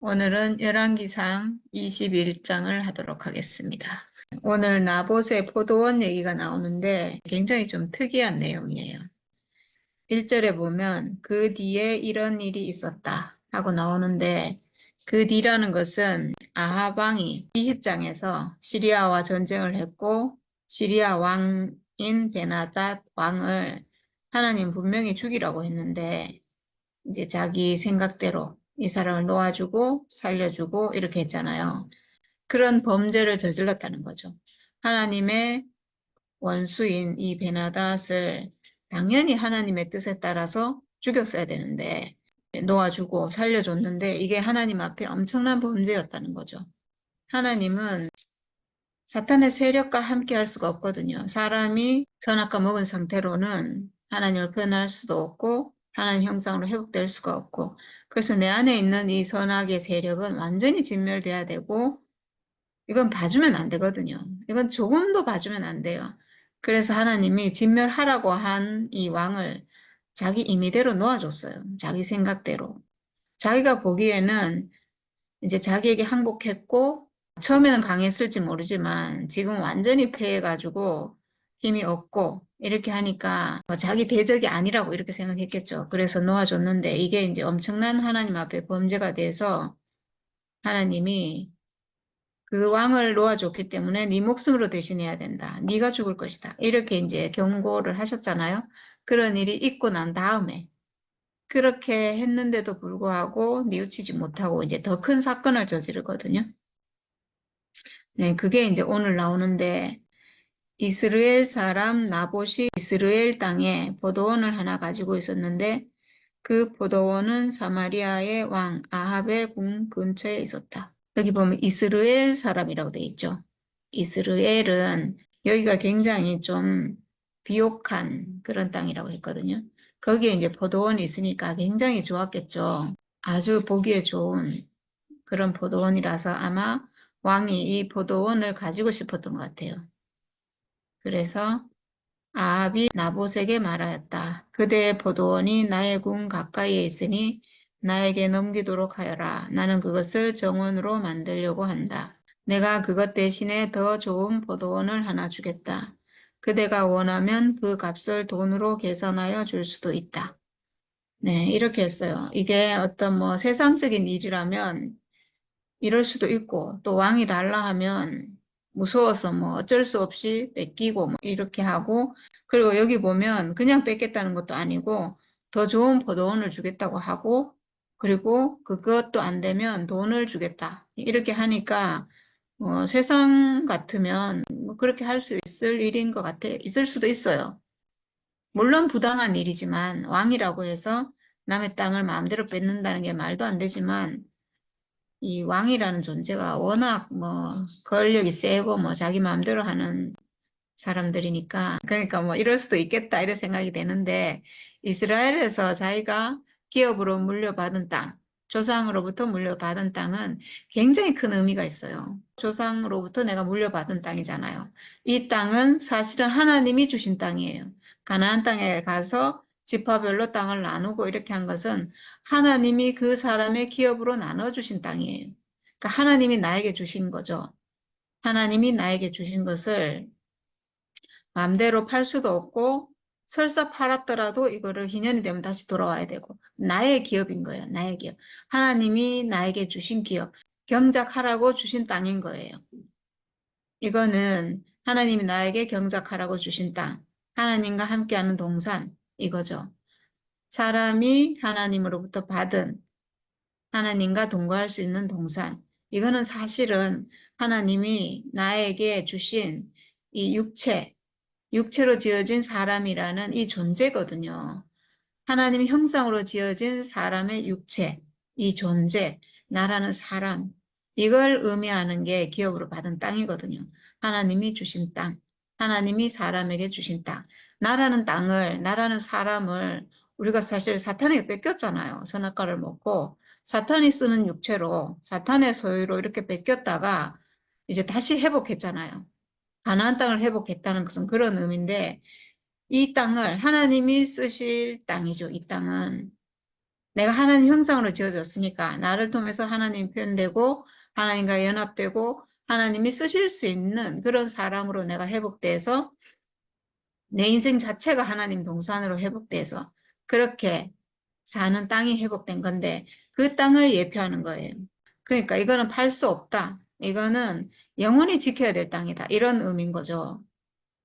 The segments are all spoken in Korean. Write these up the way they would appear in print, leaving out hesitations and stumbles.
오늘은 열왕기상 21장을 하도록 하겠습니다. 오늘 나봇의 포도원 얘기가 나오는데 굉장히 좀 특이한 내용이에요. 1절에 보면 그 뒤에 이런 일이 있었다 하고 나오는데 그 뒤라는 것은 아합 왕이 20장에서 시리아와 전쟁을 했고 시리아 왕인 베나닷 왕을 하나님 분명히 죽이라고 했는데 이제 자기 생각대로 이 사람을 놓아주고 살려주고 이렇게 했잖아요. 그런 범죄를 저질렀다는 거죠. 하나님의 원수인 이 베나닷을 당연히 하나님의 뜻에 따라서 죽였어야 되는데 놓아주고 살려줬는데 이게 하나님 앞에 엄청난 범죄였다는 거죠. 하나님은 사탄의 세력과 함께 할 수가 없거든요. 사람이 선악과 먹은 상태로는 하나님을 표현할 수도 없고 하나님 형상으로 회복될 수가 없고 그래서 내 안에 있는 이 선악의 세력은 완전히 진멸돼야 되고 이건 봐주면 안 되거든요. 이건 조금도 봐주면 안 돼요. 그래서 하나님이 진멸하라고 한 이 왕을 자기 임의대로 놓아줬어요. 자기 생각대로. 자기가 보기에는 이제 자기에게 항복했고 처음에는 강했을지 모르지만 지금 완전히 패해가지고 힘이 없고 이렇게 하니까 자기 대적이 아니라고 이렇게 생각했겠죠. 그래서 놓아줬는데 이게 이제 엄청난 하나님 앞에 범죄가 돼서 하나님이 그 왕을 놓아줬기 때문에 네 목숨으로 대신해야 된다. 네가 죽을 것이다. 이렇게 이제 경고를 하셨잖아요. 그런 일이 있고 난 다음에 그렇게 했는데도 불구하고 뉘우치지 못하고 이제 더 큰 사건을 저지르거든요. 네, 그게 이제 오늘 나오는데 이스라엘 사람 나봇이 이스라엘 땅에 포도원을 하나 가지고 있었는데 그 포도원은 사마리아의 왕 아합의 궁 근처에 있었다. 여기 보면 이스라엘 사람이라고 돼 있죠. 이스라엘은 여기가 굉장히 좀 비옥한 그런 땅이라고 했거든요. 거기에 이제 포도원이 있으니까 굉장히 좋았겠죠. 아주 보기에 좋은 그런 포도원이라서 아마 왕이 이 포도원을 가지고 싶었던 것 같아요. 그래서 아합이 나봇에게 말하였다. 그대의 포도원이 나의 궁 가까이에 있으니 나에게 넘기도록 하여라. 나는 그것을 정원으로 만들려고 한다. 내가 그것 대신에 더 좋은 포도원을 하나 주겠다. 그대가 원하면 그 값을 돈으로 계산하여 줄 수도 있다. 네, 이렇게 했어요. 이게 어떤 뭐 세상적인 일이라면 이럴 수도 있고 또 왕이 달라 하면 무서워서 뭐 어쩔 수 없이 뺏기고 뭐 이렇게 하고 그리고 여기 보면 그냥 뺏겠다는 것도 아니고 더 좋은 포도원을 주겠다고 하고 그리고 그것도 안 되면 돈을 주겠다 이렇게 하니까 세상 같으면 뭐 그렇게 할 수 있을 일인 것 같아 있을 수도 있어요. 물론 부당한 일이지만 왕이라고 해서 남의 땅을 마음대로 뺏는다는 게 말도 안 되지만 이 왕이라는 존재가 워낙 뭐 권력이 세고 뭐 자기 마음대로 하는 사람들이니까 그러니까 뭐 이럴 수도 있겠다 이런 생각이 되는데 이스라엘에서 자기가 기업으로 물려받은 땅, 조상으로부터 물려받은 땅은 굉장히 큰 의미가 있어요. 조상으로부터 내가 물려받은 땅이잖아요. 이 땅은 사실은 하나님이 주신 땅이에요. 가나안 땅에 가서 지파별로 땅을 나누고 이렇게 한 것은 하나님이 그 사람의 기업으로 나눠주신 땅이에요. 그러니까 하나님이 나에게 주신 거죠. 하나님이 나에게 주신 것을 마음대로 팔 수도 없고 설사 팔았더라도 이거를 희년이 되면 다시 돌아와야 되고 나의 기업인 거예요. 나의 기업. 하나님이 나에게 주신 기업. 경작하라고 주신 땅인 거예요. 이거는 하나님이 나에게 경작하라고 주신 땅. 하나님과 함께하는 동산. 이거죠. 사람이 하나님으로부터 받은 하나님과 동거할 수 있는 동산. 이거는 사실은 하나님이 나에게 주신 이 육체로 지어진 사람이라는 이 존재거든요. 하나님 형상으로 지어진 사람의 육체, 이 존재, 나라는 사람, 이걸 의미하는 게 기업으로 받은 땅이거든요. 하나님이 주신 땅, 하나님이 사람에게 주신 땅. 나라는 땅을, 나라는 사람을 우리가 사실 사탄에게 뺏겼잖아요. 선악과를 먹고 사탄이 쓰는 육체로, 사탄의 소유로 이렇게 뺏겼다가 이제 다시 회복했잖아요. 가나안 땅을 회복했다는 것은 그런 의미인데 이 땅을 하나님이 쓰실 땅이죠. 이 땅은 내가 하나님 형상으로 지어졌으니까 나를 통해서 하나님이 표현되고 하나님과 연합되고 하나님이 쓰실 수 있는 그런 사람으로 내가 회복돼서 내 인생 자체가 하나님 동산으로 회복돼서 그렇게 사는 땅이 회복된 건데 그 땅을 예표하는 거예요. 그러니까 이거는 팔 수 없다. 이거는 영원히 지켜야 될 땅이다. 이런 의미인 거죠.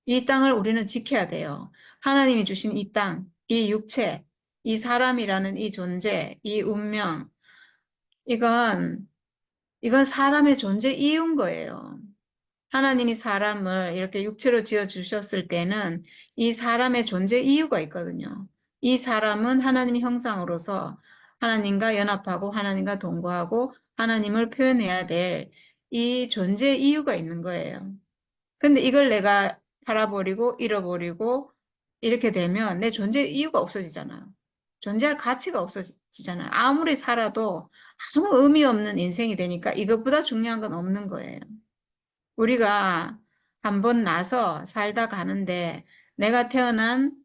이 땅을 우리는 지켜야 돼요. 하나님이 주신 이 땅, 이 육체, 이 사람이라는 이 존재, 이 운명, 이건, 이건 사람의 존재 이유인 거예요. 하나님이 사람을 이렇게 육체로 지어 주셨을 때는 이 사람의 존재 이유가 있거든요. 이 사람은 하나님의 형상으로서 하나님과 연합하고 하나님과 동거하고 하나님을 표현해야 될 이 존재 이유가 있는 거예요. 근데 이걸 내가 팔아버리고 잃어버리고 이렇게 되면 내 존재 이유가 없어지잖아요. 존재할 가치가 없어지잖아요. 아무리 살아도 아무 의미 없는 인생이 되니까 이것보다 중요한 건 없는 거예요. 우리가 한 번 나서 살다 가는데 내가 태어난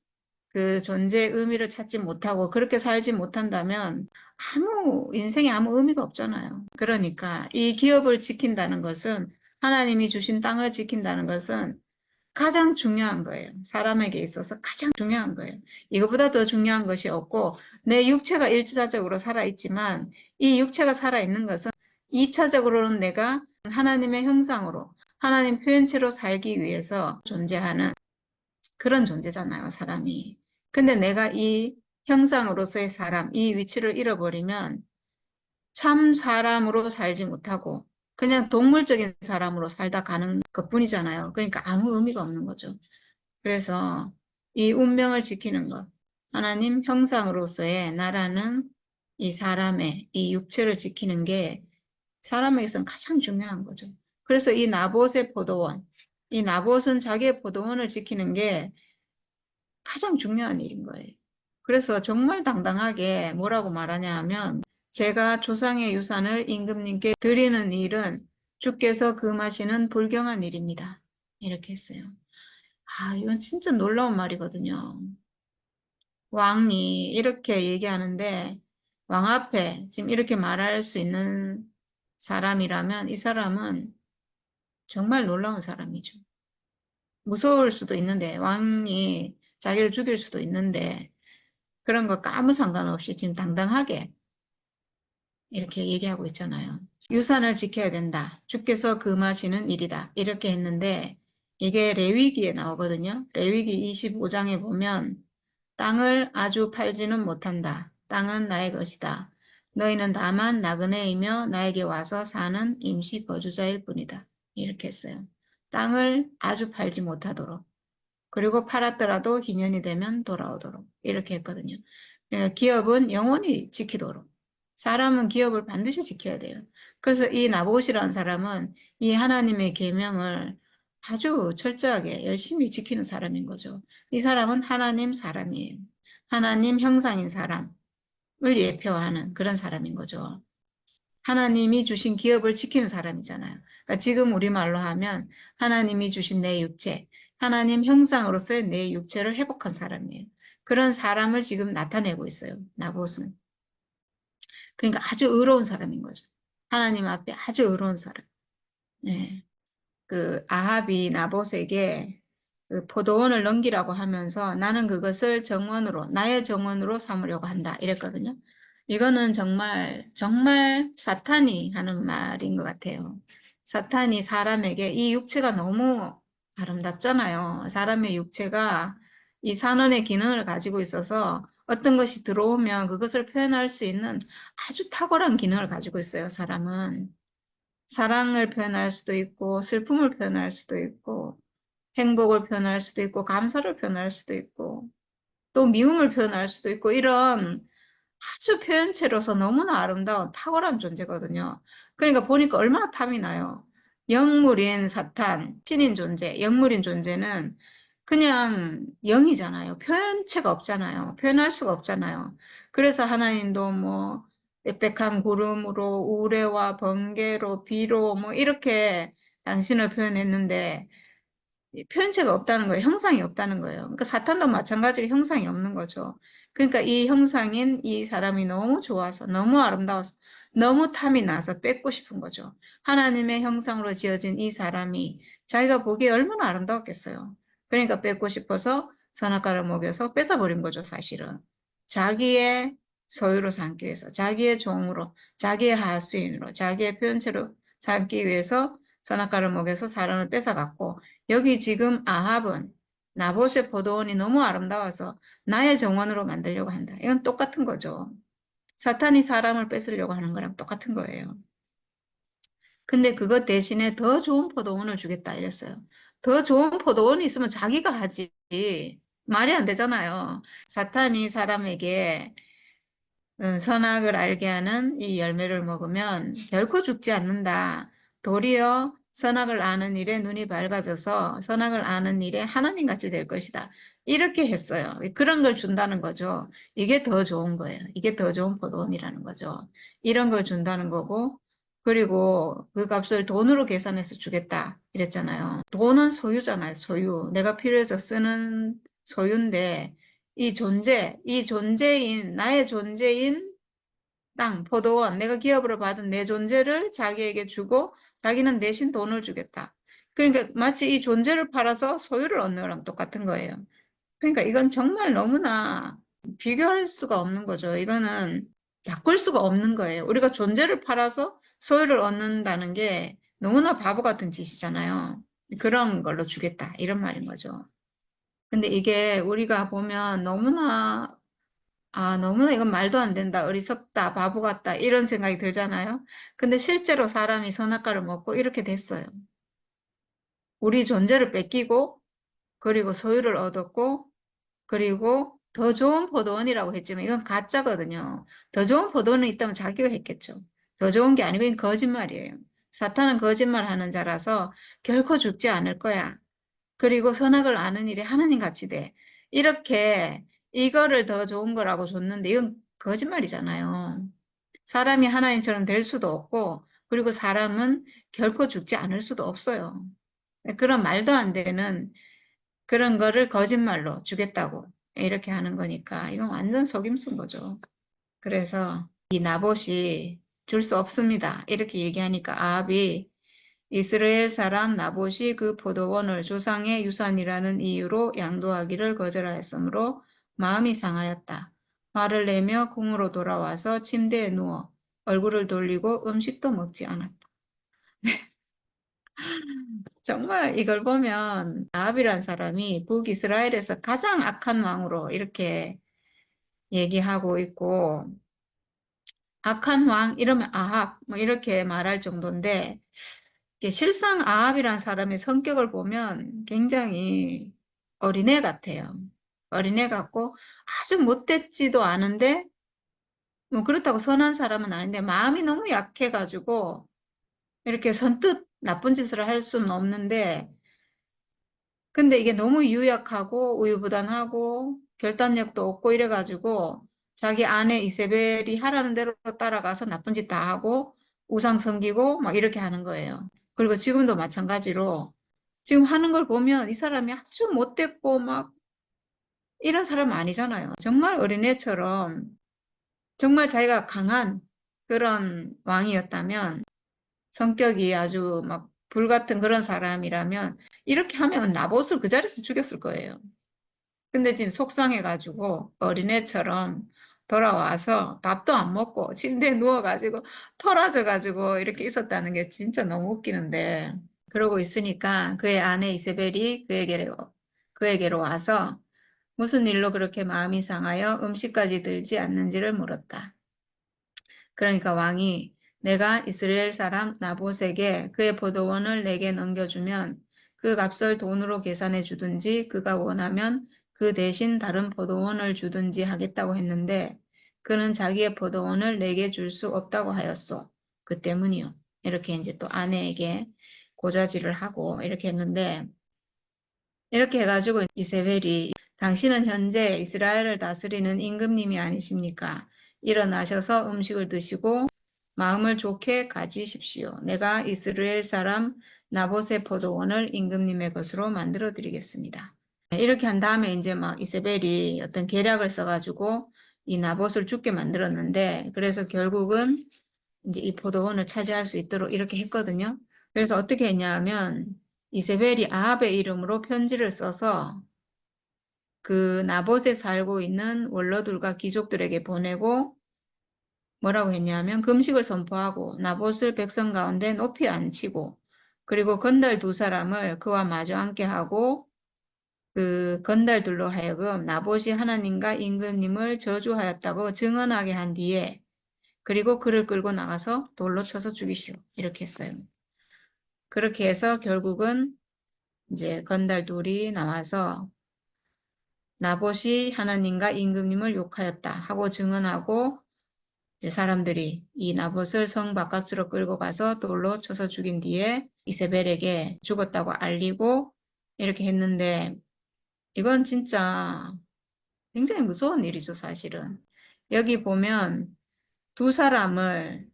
그 존재의 의미를 찾지 못하고 그렇게 살지 못한다면 인생에 아무 의미가 없잖아요. 그러니까 이 기업을 지킨다는 것은 하나님이 주신 땅을 지킨다는 것은 가장 중요한 거예요. 사람에게 있어서 가장 중요한 거예요. 이거보다 더 중요한 것이 없고 내 육체가 일차적으로 살아있지만 이 육체가 살아있는 것은 이차적으로는 내가 하나님의 형상으로 하나님 표현체로 살기 위해서 존재하는 그런 존재잖아요, 사람이. 근데 내가 이 형상으로서의 사람, 이 위치를 잃어버리면 참 사람으로 살지 못하고 그냥 동물적인 사람으로 살다 가는 것뿐이잖아요. 그러니까 아무 의미가 없는 거죠. 그래서 이 운명을 지키는 것, 하나님 형상으로서의 나라는 이 사람의 이 육체를 지키는 게 사람에게서는 가장 중요한 거죠. 그래서 이 나봇의 포도원, 이 나봇은 자기의 포도원을 지키는 게 가장 중요한 일인 거예요. 그래서 정말 당당하게 뭐라고 말하냐 하면 제가 조상의 유산을 임금님께 드리는 일은 주께서 금하시는 불경한 일입니다. 이렇게 했어요. 이건 진짜 놀라운 말이거든요. 왕이 이렇게 얘기하는데 왕 앞에 지금 이렇게 말할 수 있는 사람이라면 이 사람은 정말 놀라운 사람이죠. 무서울 수도 있는데 왕이 자기를 죽일 수도 있는데 그런 것과 아무 상관없이 지금 당당하게 이렇게 얘기하고 있잖아요. 유산을 지켜야 된다. 주께서 금하시는 일이다. 이렇게 했는데 이게 레위기에 나오거든요. 레위기 25장에 보면 땅을 아주 팔지는 못한다. 땅은 나의 것이다. 너희는 다만 나그네이며 나에게 와서 사는 임시 거주자일 뿐이다. 이렇게 했어요. 땅을 아주 팔지 못하도록. 그리고 팔았더라도 기년이 되면 돌아오도록. 이렇게 했거든요. 그러니까 기업은 영원히 지키도록. 사람은 기업을 반드시 지켜야 돼요. 그래서 이 나봇이라는 사람은 이 하나님의 계명을 아주 철저하게 열심히 지키는 사람인 거죠. 이 사람은 하나님 사람이에요. 하나님 형상인 사람을 예표하는 그런 사람인 거죠. 하나님이 주신 기업을 지키는 사람이잖아요. 그러니까 지금 우리말로 하면 하나님이 주신 내 육체, 하나님 형상으로서의 내 육체를 회복한 사람이에요. 그런 사람을 지금 나타내고 있어요. 나봇은. 그러니까 아주 의로운 사람인 거죠. 하나님 앞에 아주 의로운 사람. 네. 그 아합이 나봇에게 그 포도원을 넘기라고 하면서 나는 그것을 정원으로, 나의 정원으로 삼으려고 한다. 이랬거든요. 이거는 정말, 정말 사탄이 하는 말인 것 같아요. 사탄이 사람에게 이 육체가 너무 아름답잖아요. 사람의 육체가 이 산원의 기능을 가지고 있어서 어떤 것이 들어오면 그것을 표현할 수 있는 아주 탁월한 기능을 가지고 있어요, 사람은. 사랑을 표현할 수도 있고, 슬픔을 표현할 수도 있고, 행복을 표현할 수도 있고, 감사를 표현할 수도 있고, 또 미움을 표현할 수도 있고, 이런 아주 표현체로서 너무나 아름다운 탁월한 존재거든요. 그러니까 보니까 얼마나 탐이 나요. 영물인 사탄, 신인 존재, 영물인 존재는 그냥 영이잖아요. 표현체가 없잖아요. 표현할 수가 없잖아요. 그래서 하나님도 뭐 빽빽한 구름으로 우레와 번개로 비로 뭐 이렇게 당신을 표현했는데 표현체가 없다는 거예요. 형상이 없다는 거예요. 그러니까 사탄도 마찬가지로 형상이 없는 거죠. 그러니까 이 형상인 이 사람이 너무 좋아서, 너무 아름다워서, 너무 탐이 나서 뺏고 싶은 거죠. 하나님의 형상으로 지어진 이 사람이 자기가 보기에 얼마나 아름다웠겠어요. 그러니까 뺏고 싶어서 선악과를 먹여서 뺏어버린 거죠, 사실은. 자기의 소유로 삼기 위해서, 자기의 종으로, 자기의 하수인으로, 자기의 표현체로 삼기 위해서 선악과를 먹여서 사람을 뺏어갔고, 여기 지금 아합은 나봇의 포도원이 너무 아름다워서 나의 정원으로 만들려고 한다. 이건 똑같은 거죠. 사탄이 사람을 뺏으려고 하는 거랑 똑같은 거예요. 근데 그것 대신에 더 좋은 포도원을 주겠다 이랬어요. 더 좋은 포도원이 있으면 자기가 하지. 말이 안 되잖아요. 사탄이 사람에게 선악을 알게 하는 이 열매를 먹으면 결코 죽지 않는다. 도리어 선악을 아는 일에 눈이 밝아져서 선악을 아는 일에 하나님같이 될 것이다. 이렇게 했어요. 그런 걸 준다는 거죠. 이게 더 좋은 거예요. 이게 더 좋은 포도원이라는 거죠. 이런 걸 준다는 거고, 그리고 그 값을 돈으로 계산해서 주겠다. 이랬잖아요. 돈은 소유잖아요. 소유. 내가 필요해서 쓰는 소유인데, 이 존재인, 나의 존재인 땅, 포도원, 내가 기업으로 받은 내 존재를 자기에게 주고 자기는 대신 돈을 주겠다. 그러니까 마치 이 존재를 팔아서 소유를 얻는 거랑 똑같은 거예요. 그러니까 이건 정말 너무나 비교할 수가 없는 거죠. 이거는 바꿀 수가 없는 거예요. 우리가 존재를 팔아서 소유를 얻는다는 게 너무나 바보 같은 짓이잖아요. 그런 걸로 주겠다. 이런 말인 거죠. 근데 이게 우리가 보면 너무나 이건 말도 안 된다, 어리석다, 바보 같다, 이런 생각이 들잖아요. 근데 실제로 사람이 선악과를 먹고 이렇게 됐어요. 우리 존재를 뺏기고, 그리고 소유를 얻었고, 그리고 더 좋은 포도원이라고 했지만 이건 가짜거든요. 더 좋은 포도원이 있다면 자기가 했겠죠. 더 좋은 게 아니고 이건 거짓말이에요. 사탄은 거짓말하는 자라서 결코 죽지 않을 거야. 그리고 선악을 아는 일이 하나님 같이 돼. 이렇게 이거를 더 좋은 거라고 줬는데 이건 거짓말이잖아요. 사람이 하나님처럼 될 수도 없고, 그리고 사람은 결코 죽지 않을 수도 없어요. 그런 말도 안 되는 그런 거를 거짓말로 주겠다고 이렇게 하는 거니까 이건 완전 속임수인 거죠. 그래서 이 나봇이 줄 수 없습니다. 이렇게 얘기하니까 아합이 이스라엘 사람 나봇이 그 포도원을 조상의 유산이라는 이유로 양도하기를 거절하였으므로 마음이 상하였다. 화를 내며 궁으로 돌아와서 침대에 누워 얼굴을 돌리고 음식도 먹지 않았다. 정말 이걸 보면 아합이란 사람이 북이스라엘에서 가장 악한 왕으로 이렇게 얘기하고 있고, 악한 왕 이러면 아합 뭐 이렇게 말할 정도인데, 실상 아합이란 사람의 성격을 보면 굉장히 어린애 같아요. 어린애 같고 아주 못됐지도 않은데, 뭐 그렇다고 선한 사람은 아닌데 마음이 너무 약해가지고 이렇게 선뜻 나쁜 짓을 할 수는 없는데, 근데 이게 너무 유약하고 우유부단하고 결단력도 없고 이래가지고 자기 아내 이세벨이 하라는 대로 따라가서 나쁜 짓 다 하고 우상 섬기고 막 이렇게 하는 거예요. 그리고 지금도 마찬가지로 지금 하는 걸 보면 이 사람이 아주 못됐고 막 이런 사람 아니잖아요. 정말 어린애처럼 정말 자기가 강한 그런 왕이었다면, 성격이 아주 막 불같은 그런 사람이라면 이렇게 하면 나봇을 그 자리에서 죽였을 거예요. 근데 지금 속상해가지고 어린애처럼 돌아와서 밥도 안 먹고 침대에 누워가지고 토라져가지고 이렇게 있었다는 게 진짜 너무 웃기는데, 그러고 있으니까 그의 아내 이세벨이 그에게로 와서 무슨 일로 그렇게 마음이 상하여 음식까지 들지 않는지를 물었다. 그러니까 왕이 내가 이스라엘 사람 나봇에게 그의 포도원을 내게 넘겨주면 그 값을 돈으로 계산해 주든지 그가 원하면 그 대신 다른 포도원을 주든지 하겠다고 했는데 그는 자기의 포도원을 내게 줄 수 없다고 하였소. 그 때문이요. 이렇게 이제 또 아내에게 고자질을 하고 이렇게 했는데, 이렇게 해가지고 이세벨이 당신은 현재 이스라엘을 다스리는 임금님이 아니십니까? 일어나셔서 음식을 드시고 마음을 좋게 가지십시오. 내가 이스라엘 사람 나봇의 포도원을 임금님의 것으로 만들어 드리겠습니다. 이렇게 한 다음에 이제 막 이세벨이 어떤 계략을 써가지고 이 나봇을 죽게 만들었는데, 그래서 결국은 이제 이 포도원을 차지할 수 있도록 이렇게 했거든요. 그래서 어떻게 했냐면 이세벨이 아합의 이름으로 편지를 써서 그 나봇에 살고 있는 원로들과 귀족들에게 보내고 뭐라고 했냐면 금식을 선포하고 나봇을 백성 가운데 높이 앉히고, 그리고 건달 두 사람을 그와 마주 앉게 하고 그 건달들로 하여금 나봇이 하나님과 임금님을 저주하였다고 증언하게 한 뒤에, 그리고 그를 끌고 나가서 돌로 쳐서 죽이시오, 이렇게 했어요. 그렇게 해서 결국은 이제 건달 둘이 나와서 나봇이 하나님과 임금님을 욕하였다 하고 증언하고, 이제 사람들이 이 나봇을 성 바깥으로 끌고 가서 돌로 쳐서 죽인 뒤에 이세벨에게 죽었다고 알리고 이렇게 했는데, 이건 진짜 굉장히 무서운 일이죠, 사실은. 여기 보면 두 사람을,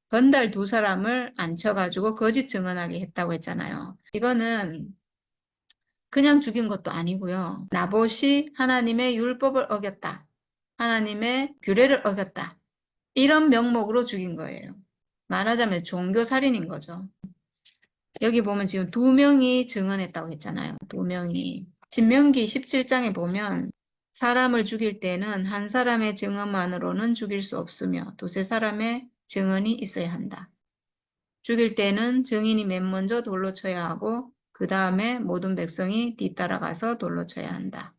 건달 두 사람을 앉혀가지고 거짓 증언하게 했다고 했잖아요. 이거는 그냥 죽인 것도 아니고요. 나봇이 하나님의 율법을 어겼다, 하나님의 규례를 어겼다, 이런 명목으로 죽인 거예요. 말하자면 종교살인인 거죠. 여기 보면 지금 두 명이 증언했다고 했잖아요. 두 명이. 신명기 17장에 보면 사람을 죽일 때는 한 사람의 증언만으로는 죽일 수 없으며 두세 사람의 증언이 있어야 한다. 죽일 때는 증인이 맨 먼저 돌로 쳐야 하고 그 다음에 모든 백성이 뒤따라가서 돌로 쳐야 한다.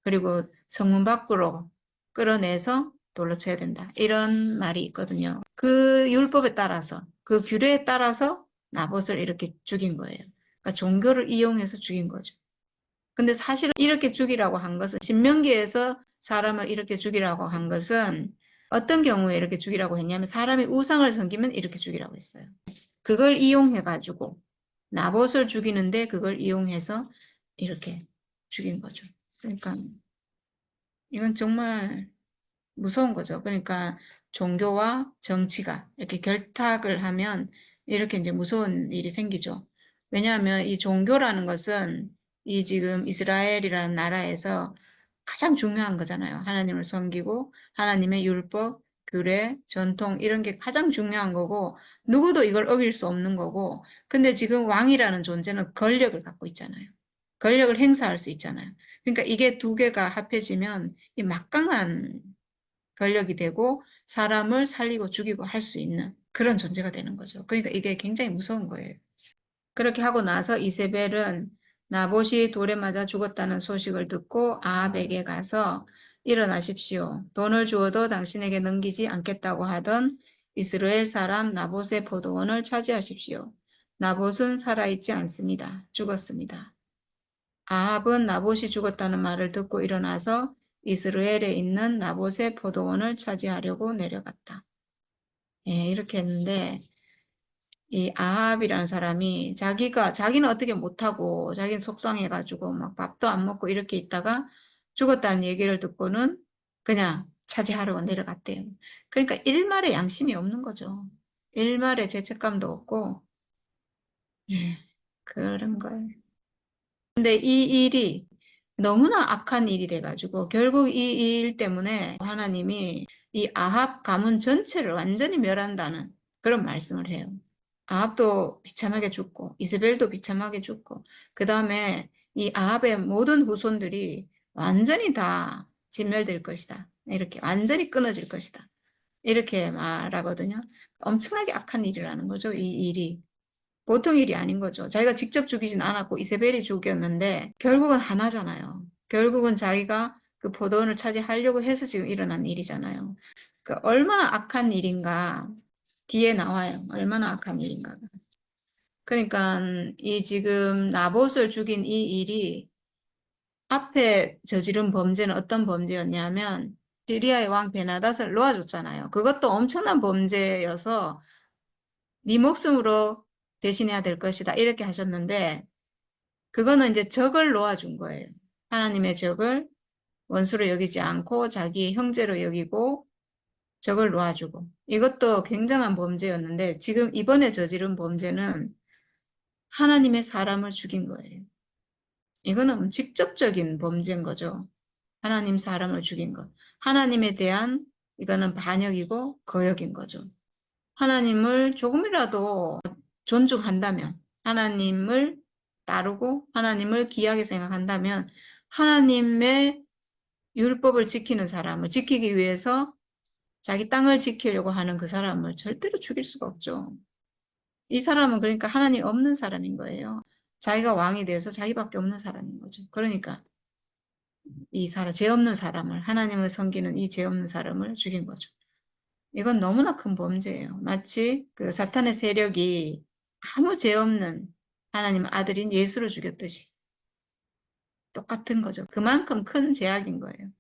그리고 성문 밖으로 끌어내서 돌로 쳐야 된다, 이런 말이 있거든요. 그 율법에 따라서, 그 규례에 따라서 나봇을 이렇게 죽인 거예요. 그러니까 종교를 이용해서 죽인 거죠. 근데 사실은 이렇게 죽이라고 한 것은, 신명기에서 사람을 이렇게 죽이라고 한 것은 어떤 경우에 이렇게 죽이라고 했냐면 사람이 우상을 섬기면 이렇게 죽이라고 했어요. 그걸 이용해가지고 나봇을 죽이는데 그걸 이용해서 이렇게 죽인 거죠. 그러니까 이건 정말 무서운 거죠. 그러니까 종교와 정치가 이렇게 결탁을 하면 이렇게 이제 무서운 일이 생기죠. 왜냐하면 이 종교라는 것은 이 지금 이스라엘이라는 나라에서 가장 중요한 거잖아요. 하나님을 섬기고 하나님의 율법, 규례, 전통, 이런 게 가장 중요한 거고 누구도 이걸 어길 수 없는 거고, 근데 지금 왕이라는 존재는 권력을 갖고 있잖아요. 권력을 행사할 수 있잖아요. 그러니까 이게 두 개가 합해지면 이 막강한 권력이 되고 사람을 살리고 죽이고 할 수 있는 그런 존재가 되는 거죠. 그러니까 이게 굉장히 무서운 거예요. 그렇게 하고 나서 이세벨은 나봇이 돌에 맞아 죽었다는 소식을 듣고 아합에게 가서 일어나십시오, 돈을 주어도 당신에게 넘기지 않겠다고 하던 이스라엘 사람 나봇의 포도원을 차지하십시오. 나봇은 살아있지 않습니다. 죽었습니다. 아합은 나봇이 죽었다는 말을 듣고 일어나서 이스라엘에 있는 나봇의 포도원을 차지하려고 내려갔다. 예, 이렇게 했는데 이 아합이라는 사람이 자기는 어떻게 못하고 자기는 속상해가지고 막 밥도 안 먹고 이렇게 있다가 죽었다는 얘기를 듣고는 그냥 차지하려고 내려갔대요. 그러니까 일말의 양심이 없는 거죠. 일말의 죄책감도 없고, 예, 그런 거예요. 근데 이 일이 너무나 악한 일이 돼가지고 결국 이 일 때문에 하나님이 이 아합 가문 전체를 완전히 멸한다는 그런 말씀을 해요. 아합도 비참하게 죽고 이스벨도 비참하게 죽고 그 다음에 이 아합의 모든 후손들이 완전히 다 진멸될 것이다, 이렇게 완전히 끊어질 것이다, 이렇게 말하거든요. 엄청나게 악한 일이라는 거죠, 이 일이. 보통 일이 아닌 거죠. 자기가 직접 죽이진 않았고 이세벨이 죽였는데 결국은 하나잖아요. 결국은 자기가 그 포도원을 차지하려고 해서 지금 일어난 일이잖아요. 그 얼마나 악한 일인가 뒤에 나와요. 얼마나 악한 일인가. 그러니까 이 지금 나봇을 죽인 이 일이 앞에 저지른 범죄는 어떤 범죄였냐면 시리아의 왕 베나닷을 놓아줬잖아요. 그것도 엄청난 범죄여서 네 목숨으로 대신해야 될 것이다, 이렇게 하셨는데 그거는 이제 적을 놓아준 거예요. 하나님의 적을 원수로 여기지 않고 자기 형제로 여기고 적을 놓아주고, 이것도 굉장한 범죄였는데 지금 이번에 저지른 범죄는 하나님의 사람을 죽인 거예요. 이거는 직접적인 범죄인 거죠. 하나님 사람을 죽인 것. 하나님에 대한 이거는 반역이고 거역인 거죠. 하나님을 조금이라도 존중한다면, 하나님을 따르고 하나님을 귀하게 생각한다면 하나님의 율법을 지키는 사람을 지키기 위해서 자기 땅을 지키려고 하는 그 사람을 절대로 죽일 수가 없죠. 이 사람은 그러니까 하나님 없는 사람인 거예요. 자기가 왕이 돼서 자기밖에 없는 사람인 거죠. 그러니까 이 사람, 죄 없는 사람을, 하나님을 섬기는 이 죄 없는 사람을 죽인 거죠. 이건 너무나 큰 범죄예요. 마치 그 사탄의 세력이 아무 죄 없는 하나님 아들인 예수를 죽였듯이 똑같은 거죠. 그만큼 큰 죄악인 거예요.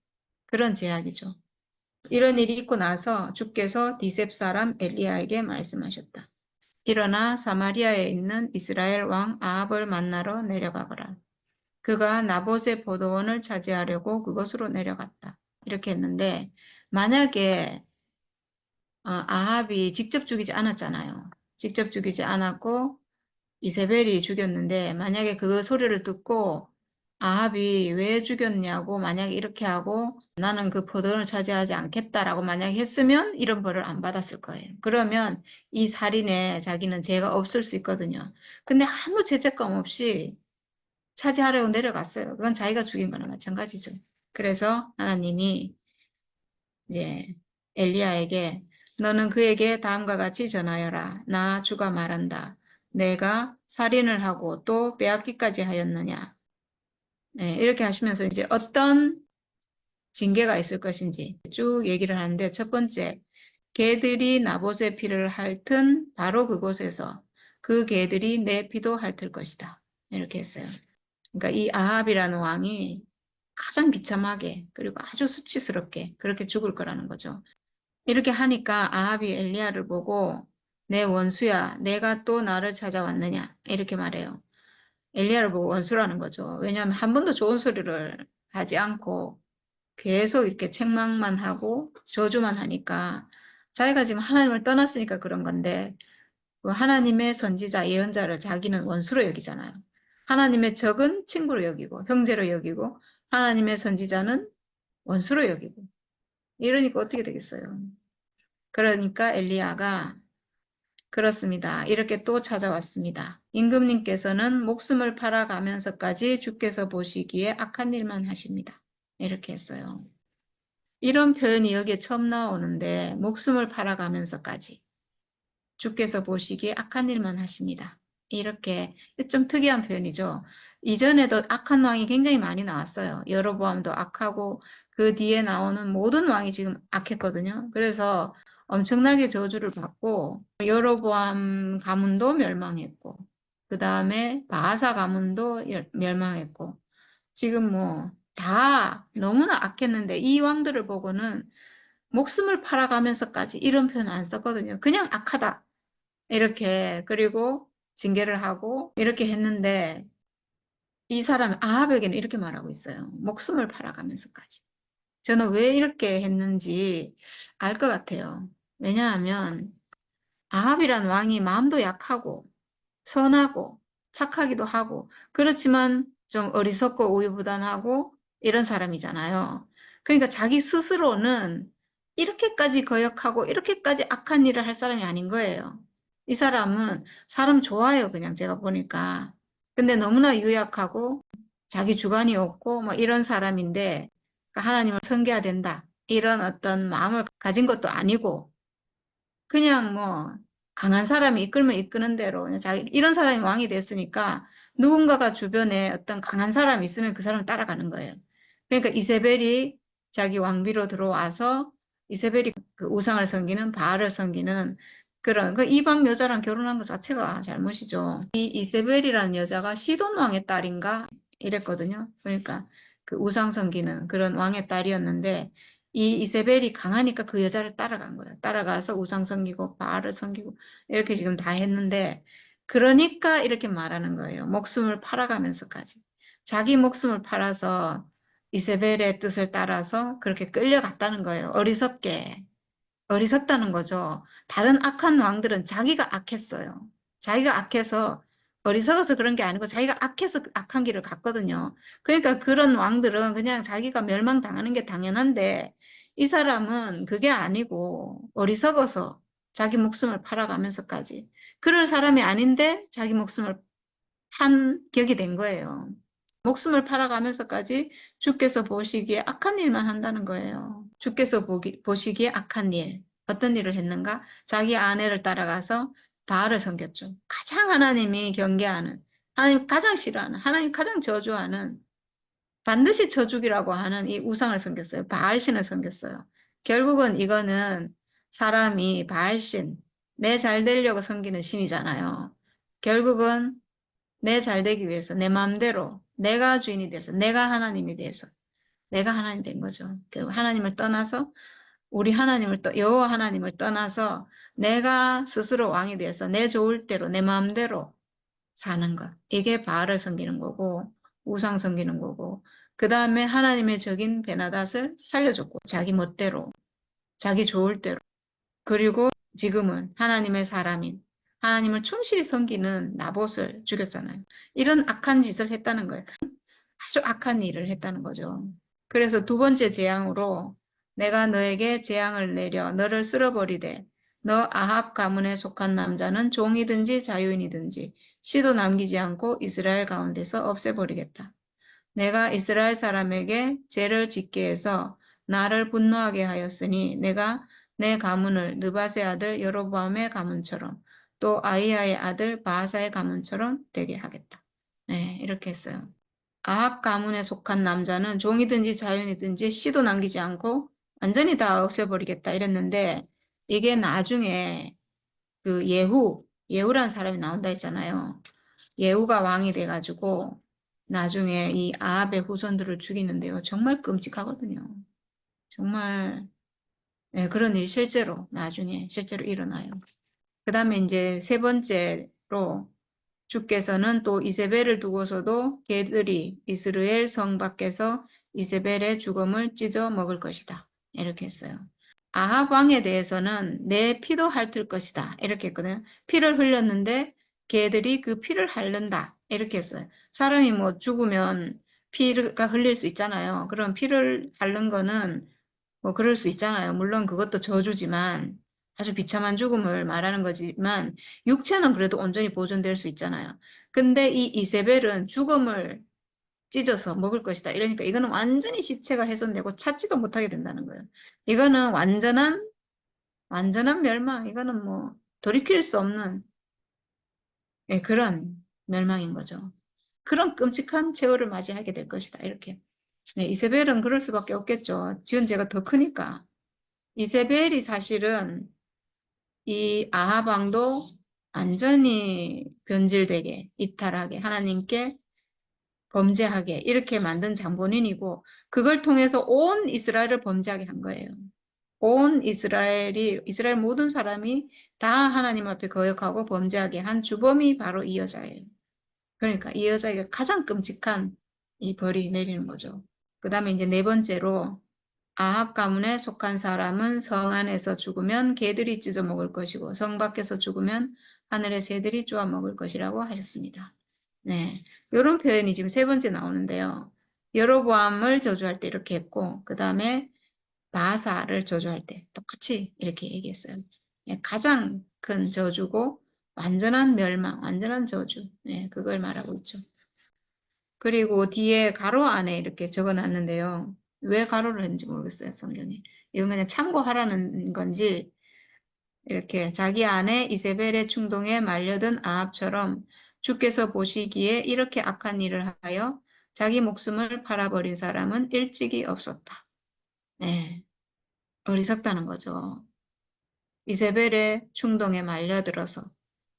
그런 죄악이죠. 이런 일이 있고 나서 주께서 디셉 사람 엘리야에게 말씀하셨다. 일어나 사마리아에 있는 이스라엘 왕 아합을 만나러 내려가거라. 그가 나봇의 포도원을 차지하려고 그곳으로 내려갔다. 이렇게 했는데 만약에 아합이 직접 죽이지 않았잖아요. 직접 죽이지 않았고 이세벨이 죽였는데 만약에 그 소리를 듣고 아합이 왜 죽였냐고 만약에 이렇게 하고 나는 그 포도원을 차지하지 않겠다라고 만약에 했으면 이런 벌을 안 받았을 거예요. 그러면 이 살인에 자기는 죄가 없을 수 있거든요. 근데 아무 죄책감 없이 차지하려고 내려갔어요. 그건 자기가 죽인 거나 마찬가지죠. 그래서 하나님이 이제 엘리야에게 너는 그에게 다음과 같이 전하여라. 나 주가 말한다. 내가 살인을 하고 또 빼앗기까지 하였느냐. 네, 이렇게 하시면서 이제 어떤 징계가 있을 것인지 쭉 얘기를 하는데 첫 번째, 개들이 나봇의 피를 핥은 바로 그곳에서 그 개들이 내 피도 핥을 것이다. 이렇게 했어요. 그러니까 이 아합이라는 왕이 가장 비참하게 그리고 아주 수치스럽게 그렇게 죽을 거라는 거죠. 이렇게 하니까 아합이 엘리야를 보고 내 원수야, 내가 또 나를 찾아왔느냐 이렇게 말해요. 엘리야를 보고 원수라는 거죠. 왜냐하면 한 번도 좋은 소리를 하지 않고 계속 이렇게 책망만 하고 저주만 하니까 자기가 지금 하나님을 떠났으니까 그런 건데 그 하나님의 선지자 예언자를 자기는 원수로 여기잖아요. 하나님의 적은 친구로 여기고 형제로 여기고 하나님의 선지자는 원수로 여기고 이러니까 어떻게 되겠어요? 그러니까 엘리야가 그렇습니다. 이렇게 또 찾아왔습니다. 임금님께서는 목숨을 팔아가면서까지 주께서 보시기에 악한 일만 하십니다. 이렇게 했어요. 이런 표현이 여기에 처음 나오는데 목숨을 팔아가면서까지 주께서 보시기에 악한 일만 하십니다. 이렇게 좀 특이한 표현이죠. 이전에도 악한 왕이 굉장히 많이 나왔어요. 여로보암도 악하고 그 뒤에 나오는 모든 왕이 지금 악했거든요. 그래서 엄청나게 저주를 받고 여로보암 가문도 멸망했고 그 다음에 바하사 가문도 멸망했고 지금 뭐 다 너무나 악했는데 이 왕들을 보고는 목숨을 팔아가면서까지 이런 표현 안 썼거든요. 그냥 악하다. 이렇게 그리고 징계를 하고 이렇게 했는데 이 사람이 아합에게는 이렇게 말하고 있어요. 목숨을 팔아가면서까지. 저는 왜 이렇게 했는지 알 것 같아요. 왜냐하면 아합이란 왕이 마음도 약하고 선하고 착하기도 하고 그렇지만 좀 어리석고 우유부단하고 이런 사람이잖아요. 그러니까 자기 스스로는 이렇게까지 거역하고 이렇게까지 악한 일을 할 사람이 아닌 거예요. 이 사람은 사람 좋아요, 그냥 제가 보니까. 근데 너무나 유약하고 자기 주관이 없고 뭐 이런 사람인데 그러니까 하나님을 섬겨야 된다. 이런 어떤 마음을 가진 것도 아니고 그냥 뭐 강한 사람이 이끌면 이끄는 대로 그냥 자기 이런 사람이 왕이 됐으니까 누군가가 주변에 어떤 강한 사람이 있으면 그 사람을 따라가는 거예요. 그러니까 이세벨이 자기 왕비로 들어와서 이세벨이 그 우상을 섬기는 바알을 섬기는 그런 그 이방 여자랑 결혼한 것 자체가 잘못이죠. 이 이세벨이라는 여자가 시돈 왕의 딸인가 이랬거든요. 그러니까 그 우상 섬기는 그런 왕의 딸이었는데 이 이세벨이 강하니까 그 여자를 따라간 거예요. 따라가서 우상 섬기고 바알을 섬기고 이렇게 지금 다 했는데 그러니까 이렇게 말하는 거예요. 목숨을 팔아가면서까지. 자기 목숨을 팔아서 이세벨의 뜻을 따라서 그렇게 끌려갔다는 거예요. 어리석게. 어리석다는 거죠. 다른 악한 왕들은 자기가 악했어요. 자기가 악해서 어리석어서 그런 게 아니고 자기가 악해서 악한 길을 갔거든요. 그러니까 그런 왕들은 그냥 자기가 멸망당하는 게 당연한데 이 사람은 그게 아니고 어리석어서 자기 목숨을 팔아가면서까지 그럴 사람이 아닌데 자기 목숨을 한 격이 된 거예요. 목숨을 팔아가면서까지 주께서 보시기에 악한 일만 한다는 거예요. 주께서 보시기에 악한 일. 어떤 일을 했는가? 자기 아내를 따라가서 바알을 섬겼죠. 가장 하나님이 경계하는, 하나님 가장 싫어하는, 하나님 가장 저주하는 반드시 쳐 죽이라고 하는 이 우상을 섬겼어요. 바알신을 섬겼어요. 결국은 이거는 사람이 바알신, 내 잘 되려고 섬기는 신이잖아요. 결국은 내 잘 되기 위해서 내 마음대로 내가 주인이 돼서 내가 하나님이 돼서 내가 하나님 된 거죠. 하나님을 떠나서 우리 하나님을 여호와 하나님을 떠나서 내가 스스로 왕이 돼서 내 좋을 대로 내 마음대로 사는 것. 이게 바알을 섬기는 거고 우상 섬기는 거고 그 다음에 하나님의 적인 베나닷을 살려줬고 자기 멋대로 자기 좋을 대로 그리고 지금은 하나님의 사람인 하나님을 충실히 섬기는 나봇을 죽였잖아요. 이런 악한 짓을 했다는 거예요. 아주 악한 일을 했다는 거죠. 그래서 두 번째 재앙으로 내가 너에게 재앙을 내려 너를 쓸어버리되 너 아합 가문에 속한 남자는 종이든지 자유인이든지 씨도 남기지 않고 이스라엘 가운데서 없애버리겠다. 내가 이스라엘 사람에게 죄를 짓게 해서 나를 분노하게 하였으니 내가 내 가문을 느밧의 아들 여로보암의 가문처럼 또 아히야의 아들 바하사의 가문처럼 되게 하겠다. 네, 이렇게 했어요. 아합 가문에 속한 남자는 종이든지 자연이든지 씨도 남기지 않고 완전히 다 없애버리겠다 이랬는데 이게 나중에 그 예후란 사람이 나온다 했잖아요. 예후가 왕이 돼가지고 나중에 이 아합의 후손들을 죽이는데요. 정말 끔찍하거든요. 정말 네, 그런 일이 실제로 나중에 실제로 일어나요. 그 다음에 이제 세 번째로 주께서는 또 이세벨을 두고서도 개들이 이스라엘 성 밖에서 이세벨의 죽음을 찢어 먹을 것이다. 이렇게 했어요. 아합 왕에 대해서는 내 피도 핥을 것이다. 이렇게 했거든요. 피를 흘렸는데 개들이 그 피를 핥는다. 이렇게 했어요. 사람이 뭐 죽으면 피가 흘릴 수 있잖아요. 그럼 피를 핥는 거는 뭐 그럴 수 있잖아요. 물론 그것도 저주지만 아주 비참한 죽음을 말하는 거지만 육체는 그래도 온전히 보존될 수 있잖아요. 근데 이 이세벨은 죽음을 찢어서 먹을 것이다. 이러니까 이거는 완전히 시체가 훼손되고 찾지도 못하게 된다는 거예요. 이거는 완전한 멸망. 이거는 뭐 돌이킬 수 없는 예, 그런 멸망인 거죠. 그런 끔찍한 최후를 맞이하게 될 것이다. 이렇게. 네, 이세벨은 그럴 수밖에 없겠죠. 지은 죄가 더 크니까. 이세벨이 사실은 이 아합 왕도 완전히 변질되게, 이탈하게, 하나님께 범죄하게 이렇게 만든 장본인이고 그걸 통해서 온 이스라엘을 범죄하게 한 거예요. 온 이스라엘 모든 사람이 다 하나님 앞에 거역하고 범죄하게 한 주범이 바로 이 여자예요. 그러니까 이 여자에게 가장 끔찍한 이 벌이 내리는 거죠. 그 다음에 이제 네 번째로 아합 가문에 속한 사람은 성 안에서 죽으면 개들이 찢어 먹을 것이고 성 밖에서 죽으면 하늘의 새들이 쪼아 먹을 것이라고 하셨습니다. 네, 이런 표현이 지금 세 번째 나오는데요. 여로보암을 저주할 때 이렇게 했고 그 다음에 바사를 저주할 때 똑같이 이렇게 얘기했어요. 네, 가장 큰 저주고 완전한 멸망, 완전한 저주. 네, 그걸 말하고 있죠. 그리고 뒤에 가로 안에 이렇게 적어놨는데요. 왜 가로를 했는지 모르겠어요, 성경이. 이건 그냥 참고하라는 건지 이렇게 자기 아내 이세벨의 충동에 말려든 아합처럼 주께서 보시기에 이렇게 악한 일을 하여 자기 목숨을 팔아버린 사람은 일찍이 없었다. 네, 어리석다는 거죠. 이세벨의 충동에 말려들어서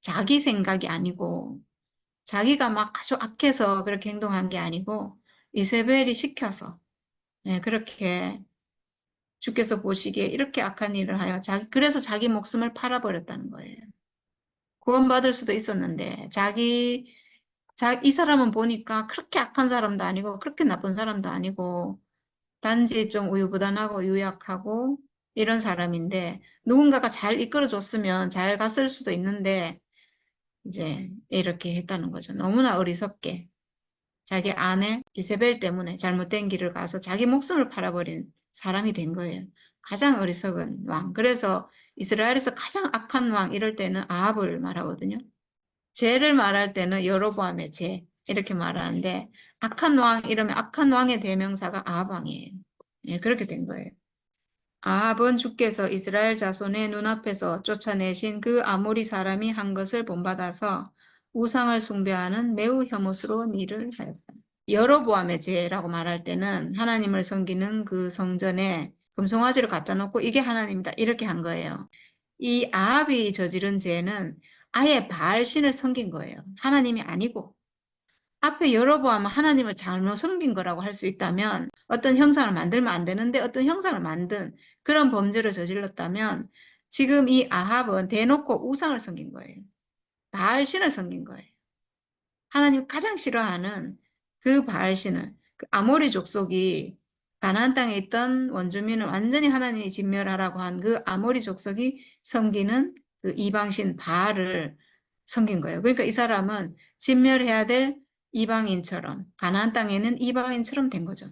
자기 생각이 아니고 자기가 막 아주 악해서 그렇게 행동한 게 아니고 이세벨이 시켜서 네, 그렇게 주께서 보시기에 이렇게 악한 일을 하여 그래서 자기 목숨을 팔아버렸다는 거예요. 구원받을 수도 있었는데 이 사람은 보니까 그렇게 악한 사람도 아니고 그렇게 나쁜 사람도 아니고 단지 좀 우유부단하고 유약하고 이런 사람인데 누군가가 잘 이끌어줬으면 잘 갔을 수도 있는데 이제 이렇게 했다는 거죠. 너무나 어리석게. 자기 아내 이세벨 때문에 잘못된 길을 가서 자기 목숨을 팔아버린 사람이 된 거예요. 가장 어리석은 왕. 그래서 이스라엘에서 가장 악한 왕 이럴 때는 아합을 말하거든요. 죄를 말할 때는 여로보암의 죄 이렇게 말하는데 악한 왕 이러면 악한 왕의 대명사가 아합 왕이에요. 예, 그렇게 된 거예요. 아합은 주께서 이스라엘 자손의 눈앞에서 쫓아내신 그 아모리 사람이 한 것을 본받아서 우상을 숭배하는 매우 혐오스러운 일을 하였다. 여로보암의 죄라고 말할 때는 하나님을 섬기는 그 성전에 금송아지를 갖다 놓고 이게 하나님이다 이렇게 한 거예요. 이 아합이 저지른 죄는 아예 바알신을 섬긴 거예요. 하나님이 아니고. 앞에 여로보암은 하나님을 잘못 섬긴 거라고 할 수 있다면 어떤 형상을 만들면 안 되는데 어떤 형상을 만든 그런 범죄를 저질렀다면 지금 이 아합은 대놓고 우상을 섬긴 거예요. 바알신을 섬긴 거예요. 하나님 가장 싫어하는 그 바알신을 그 아모리 족속이 가나안 땅에 있던 원주민을 완전히 하나님이 진멸하라고 한 그 아모리 족속이 섬기는 그 이방신 바알을 섬긴 거예요. 그러니까 이 사람은 진멸해야 될 이방인처럼 가나안 땅에는 이방인처럼 된 거죠.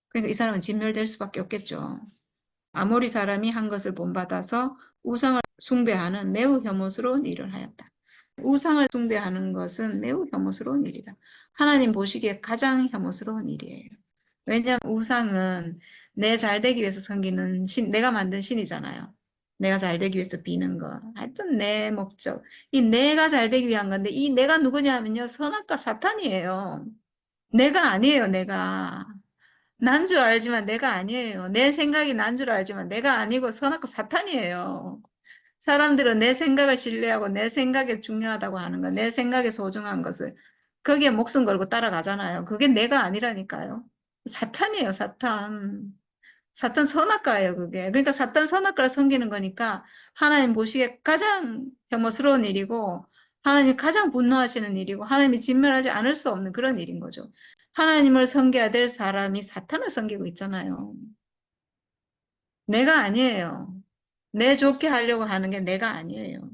그러니까 이 사람은 진멸될 수밖에 없겠죠. 아모리 사람이 한 것을 본받아서 우상을 숭배하는 매우 혐오스러운 일을 하였다. 우상을 숭배하는 것은 매우 혐오스러운 일이다. 하나님 보시기에 가장 혐오스러운 일이에요. 왜냐하면 우상은 내 잘되기 위해서 섬기는 신, 내가 만든 신이잖아요. 내가 잘되기 위해서 비는 거. 하여튼 내 목적. 이 내가 잘되기 위한 건데 이 내가 누구냐면요. 선악과 사탄이에요. 내가 아니에요, 내가. 난 줄 알지만 내가 아니에요. 내 생각이 난 줄 알지만 내가 아니고 선악과 사탄이에요. 사람들은 내 생각을 신뢰하고 내 생각이 중요하다고 하는 거, 내 생각이 소중한 것을 거기에 목숨 걸고 따라가잖아요. 그게 내가 아니라니까요. 사탄이에요, 사탄. 사탄 선악과예요, 그게. 그러니까 사탄 선악과를 섬기는 거니까 하나님 보시기에 가장 혐오스러운 일이고 하나님 가장 분노하시는 일이고 하나님이 진멸하지 않을 수 없는 그런 일인 거죠. 하나님을 섬겨야 될 사람이 사탄을 섬기고 있잖아요. 내가 아니에요. 내 좋게 하려고 하는 게 내가 아니에요.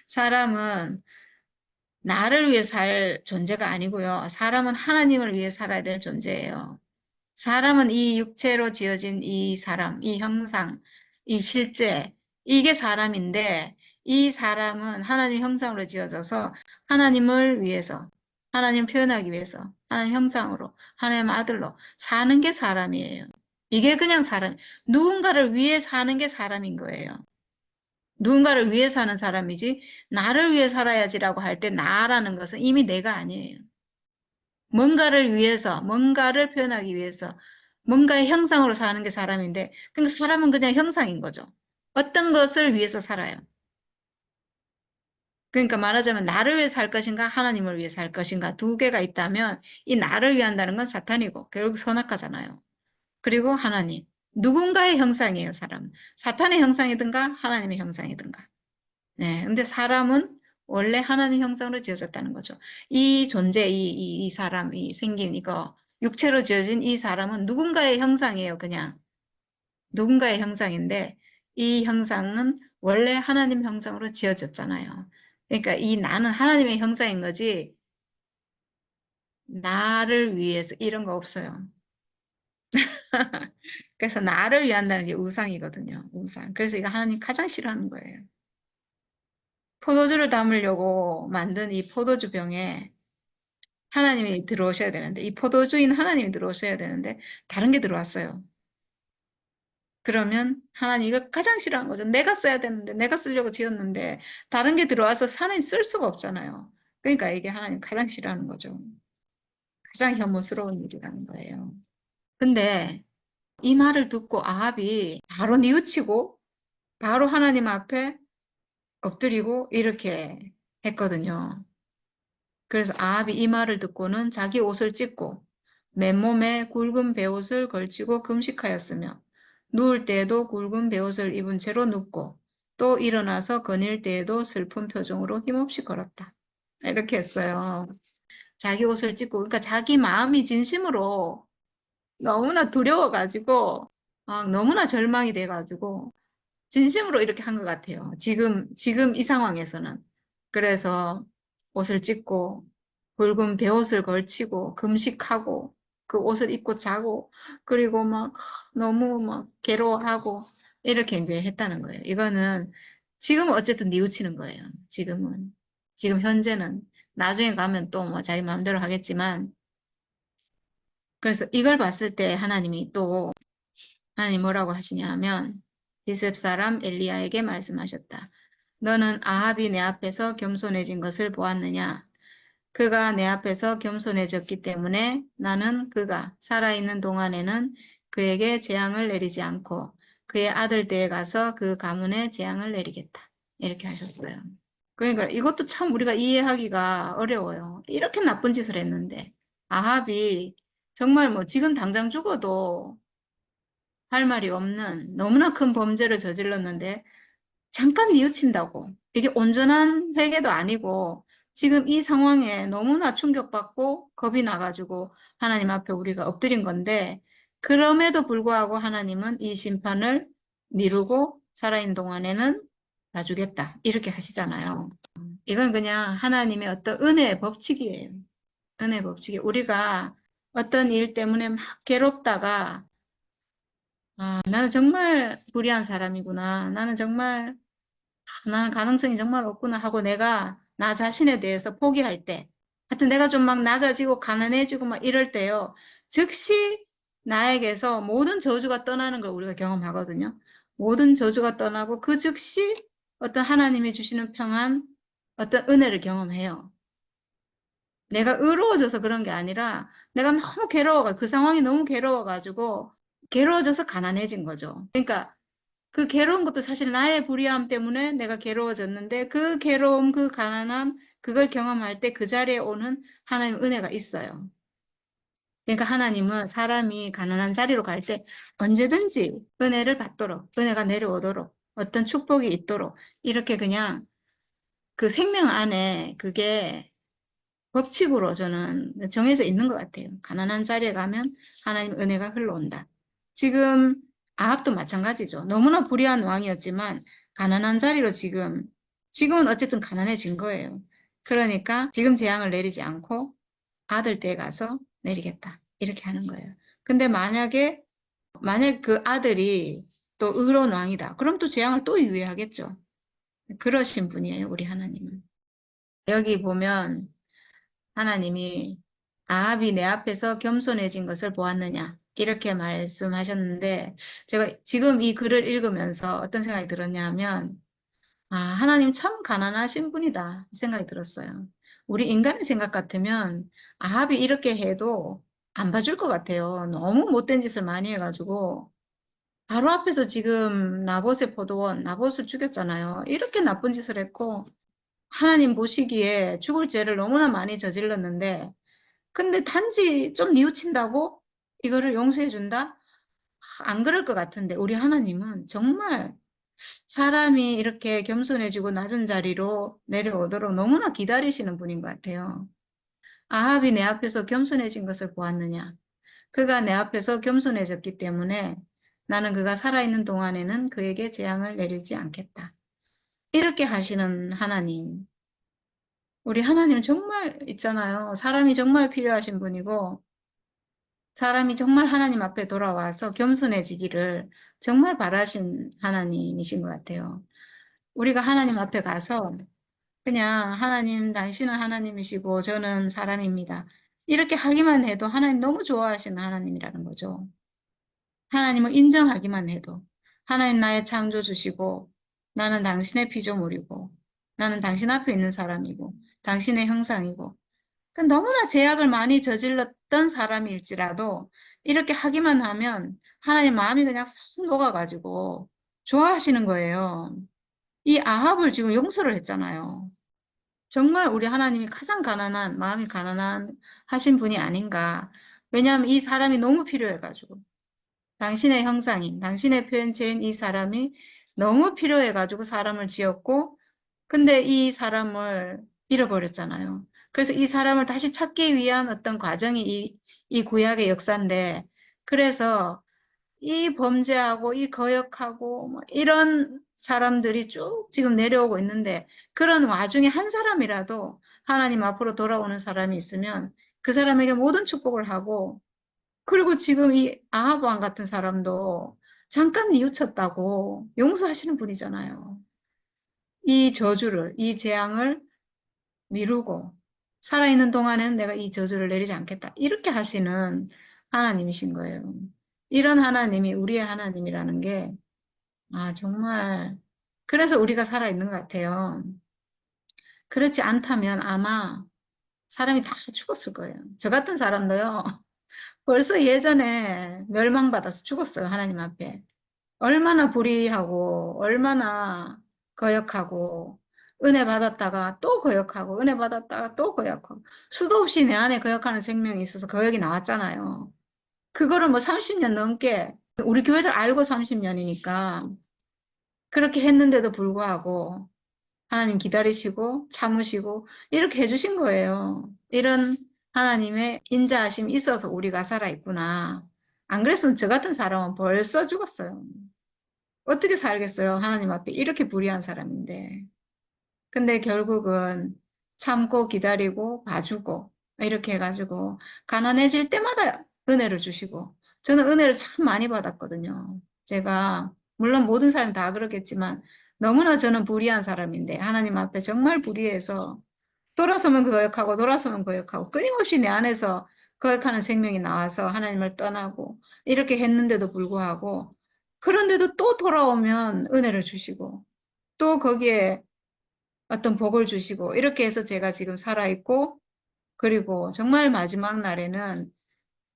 사람은 나를 위해 살 존재가 아니고요. 사람은 하나님을 위해 살아야 될 존재예요. 사람은 이 육체로 지어진 이 사람, 이 형상, 이 실제, 이게 사람인데 이 사람은 하나님 형상으로 지어져서 하나님을 위해서, 하나님 표현하기 위해서, 하나님 형상으로, 하나님 아들로 사는 게 사람이에요. 이게 그냥 사람, 누군가를 위해 사는 게 사람인 거예요. 누군가를 위해 사는 사람이지 나를 위해 살아야지라고 할 때 나라는 것은 이미 내가 아니에요. 뭔가를 위해서, 뭔가를 표현하기 위해서, 뭔가의 형상으로 사는 게 사람인데, 그러니까 사람은 그냥 형상인 거죠. 어떤 것을 위해서 살아요. 그러니까 말하자면 나를 위해 살 것인가, 하나님을 위해 살 것인가 두 개가 있다면 이 나를 위한다는 건 사탄이고 결국 선악과잖아요. 그리고 하나님. 누군가의 형상이에요, 사람. 사탄의 형상이든가 하나님의 형상이든가. 네, 근데 사람은 원래 하나님 형상으로 지어졌다는 거죠. 이 존재, 이 사람, 이 생긴 이거, 육체로 지어진 이 사람은 누군가의 형상이에요, 그냥. 누군가의 형상인데, 이 형상은 원래 하나님 형상으로 지어졌잖아요. 그러니까 이 나는 하나님의 형상인 거지, 나를 위해서 이런 거 없어요. 그래서 나를 위한다는 게 우상이거든요, 우상. 그래서 이거 하나님 가장 싫어하는 거예요. 포도주를 담으려고 만든 이 포도주 병에 하나님이 들어오셔야 되는데, 이 포도주인 하나님이 들어오셔야 되는데, 다른 게 들어왔어요. 그러면 하나님 이걸 가장 싫어한 거죠. 내가 써야 되는데, 내가 쓰려고 지었는데, 다른 게 들어와서 하나님 쓸 수가 없잖아요. 그러니까 이게 하나님 가장 싫어하는 거죠. 가장 혐오스러운 일이라는 거예요. 근데 이 말을 듣고 아합이 바로 뉘우치고, 바로 하나님 앞에 엎드리고 이렇게 했거든요. 그래서 아합이 이 말을 듣고는 자기 옷을 찢고 맨몸에 굵은 베옷을 걸치고 금식하였으며 누울 때에도 굵은 베옷을 입은 채로 눕고 또 일어나서 거닐 때에도 슬픈 표정으로 힘없이 걸었다. 이렇게 했어요. 자기 옷을 찢고 그러니까 자기 마음이 진심으로 너무나 두려워가지고 너무나 절망이 돼가지고 진심으로 이렇게 한 것 같아요. 지금 이 상황에서는. 그래서 옷을 찢고 붉은 베옷을 걸치고 금식하고 그 옷을 입고 자고 그리고 막 너무 막 괴로워하고 이렇게 이제 했다는 거예요. 이거는 지금은 어쨌든 뉘우치는 거예요. 지금은. 지금 현재는. 나중에 가면 또 뭐 자기 마음대로 하겠지만 그래서 이걸 봤을 때 하나님 뭐라고 하시냐면 디셉 사람 엘리야에게 말씀하셨다. 너는 아합이 내 앞에서 겸손해진 것을 보았느냐? 그가 내 앞에서 겸손해졌기 때문에 나는 그가 살아있는 동안에는 그에게 재앙을 내리지 않고 그의 아들 때에 가서 그 가문에 재앙을 내리겠다. 이렇게 하셨어요. 그러니까 이것도 참 우리가 이해하기가 어려워요. 이렇게 나쁜 짓을 했는데 아합이 정말 뭐 지금 당장 죽어도 할 말이 없는 너무나 큰 범죄를 저질렀는데 잠깐 뉘우친다고. 이게 온전한 회개도 아니고 지금 이 상황에 너무나 충격받고 겁이 나가지고 하나님 앞에 우리가 엎드린 건데 그럼에도 불구하고 하나님은 이 심판을 미루고 살아있는 동안에는 봐주겠다. 이렇게 하시잖아요. 이건 그냥 하나님의 어떤 은혜의 법칙이에요. 은혜의 법칙이 우리가 어떤 일 때문에 막 괴롭다가 나는 정말 불의한 사람이구나. 나는 가능성이 정말 없구나 하고 내가 나 자신에 대해서 포기할 때, 하여튼 내가 좀 막 낮아지고 가난해지고 막 이럴 때요. 즉시 나에게서 모든 저주가 떠나는 걸 우리가 경험하거든요. 모든 저주가 떠나고 그 즉시 어떤 하나님이 주시는 평안, 어떤 은혜를 경험해요. 내가 의로워져서 그런 게 아니라 내가 너무 그 상황이 너무 괴로워가지고 괴로워져서 가난해진 거죠. 그러니까 그 괴로운 것도 사실 나의 불의함 때문에 내가 괴로워졌는데 그 괴로움, 그 가난함, 그걸 경험할 때 그 자리에 오는 하나님 은혜가 있어요. 그러니까 하나님은 사람이 가난한 자리로 갈 때 언제든지 은혜를 받도록, 은혜가 내려오도록, 어떤 축복이 있도록 이렇게 그냥 그 생명 안에 그게 법칙으로 저는 정해져 있는 것 같아요. 가난한 자리에 가면 하나님 은혜가 흘러온다. 지금 아합도 마찬가지죠. 너무나 불의한 왕이었지만 가난한 자리로 지금은 어쨌든 가난해진 거예요. 그러니까 지금 재앙을 내리지 않고 아들 때 가서 내리겠다. 이렇게 하는 거예요. 근데 만약 그 아들이 또 의로운 왕이다. 그럼 또 재앙을 또 유예하겠죠. 그러신 분이에요, 우리 하나님은. 여기 보면 하나님이 아합이 내 앞에서 겸손해진 것을 보았느냐 이렇게 말씀하셨는데 제가 지금 이 글을 읽으면서 어떤 생각이 들었냐 하면 하나님 참 가난하신 분이다 이 생각이 들었어요. 우리 인간의 생각 같으면 아합이 이렇게 해도 안 봐줄 것 같아요. 너무 못된 짓을 많이 해가지고 바로 앞에서 지금 나봇의 포도원 나봇을 죽였잖아요. 이렇게 나쁜 짓을 했고 하나님 보시기에 죽을 죄를 너무나 많이 저질렀는데 근데 단지 좀 뉘우친다고 이거를 용서해 준다? 안 그럴 것 같은데 우리 하나님은 정말 사람이 이렇게 겸손해지고 낮은 자리로 내려오도록 너무나 기다리시는 분인 것 같아요. 아합이 내 앞에서 겸손해진 것을 보았느냐? 그가 내 앞에서 겸손해졌기 때문에 나는 그가 살아있는 동안에는 그에게 재앙을 내리지 않겠다. 이렇게 하시는 하나님. 우리 하나님 정말 있잖아요. 사람이 정말 필요하신 분이고 사람이 정말 하나님 앞에 돌아와서 겸손해지기를 정말 바라신 하나님이신 것 같아요. 우리가 하나님 앞에 가서 그냥 하나님, 당신은 하나님이시고 저는 사람입니다. 이렇게 하기만 해도 하나님 너무 좋아하시는 하나님이라는 거죠. 하나님을 인정하기만 해도 하나님 나의 창조주시고 나는 당신의 피조물이고 나는 당신 앞에 있는 사람이고 당신의 형상이고 너무나 제약을 많이 저질렀던 사람일지라도 이렇게 하기만 하면 하나님 마음이 그냥 싹 녹아가지고 좋아하시는 거예요. 이 아합을 지금 용서를 했잖아요. 정말 우리 하나님이 가장 마음이 가난한 하신 분이 아닌가. 왜냐하면 이 사람이 너무 필요해가지고. 당신의 형상인, 당신의 표현체인 이 사람이 너무 필요해가지고 사람을 지었고, 근데 이 사람을 잃어버렸잖아요. 그래서 이 사람을 다시 찾기 위한 어떤 과정이 이 구약의 역사인데, 그래서 이 범죄하고 이 거역하고 뭐 이런 사람들이 쭉 지금 내려오고 있는데, 그런 와중에 한 사람이라도 하나님 앞으로 돌아오는 사람이 있으면 그 사람에게 모든 축복을 하고, 그리고 지금 이 아합 왕 같은 사람도 잠깐 뉘우쳤다고 용서하시는 분이잖아요. 이 저주를, 이 재앙을 미루고 살아있는 동안에는 내가 이 저주를 내리지 않겠다. 이렇게 하시는 하나님이신 거예요. 이런 하나님이 우리의 하나님이라는 게, 아, 정말, 그래서 우리가 살아있는 것 같아요. 그렇지 않다면 아마 사람이 다 죽었을 거예요. 저 같은 사람도요, 벌써 예전에 멸망받아서 죽었어요, 하나님 앞에. 얼마나 불의하고, 얼마나 거역하고, 은혜 받았다가 또 거역하고, 은혜 받았다가 또 거역하고, 수도 없이 내 안에 거역하는 생명이 있어서 거역이 나왔잖아요. 그거를 뭐 30년 넘게, 우리 교회를 알고 30년이니까, 그렇게 했는데도 불구하고, 하나님 기다리시고, 참으시고, 이렇게 해주신 거예요. 이런 하나님의 인자하심이 있어서 우리가 살아있구나. 안 그랬으면 저 같은 사람은 벌써 죽었어요. 어떻게 살겠어요? 하나님 앞에 이렇게 불의한 사람인데. 근데 결국은 참고 기다리고 봐주고 이렇게 해가지고 가난해질 때마다 은혜를 주시고 저는 은혜를 참 많이 받았거든요. 제가 물론 모든 사람이 다 그렇겠지만 너무나 저는 불의한 사람인데 하나님 앞에 정말 불의해서 돌아서면 거역하고 돌아서면 거역하고 끊임없이 내 안에서 거역하는 생명이 나와서 하나님을 떠나고 이렇게 했는데도 불구하고 그런데도 또 돌아오면 은혜를 주시고 또 거기에 어떤 복을 주시고 이렇게 해서 제가 지금 살아있고 그리고 정말 마지막 날에는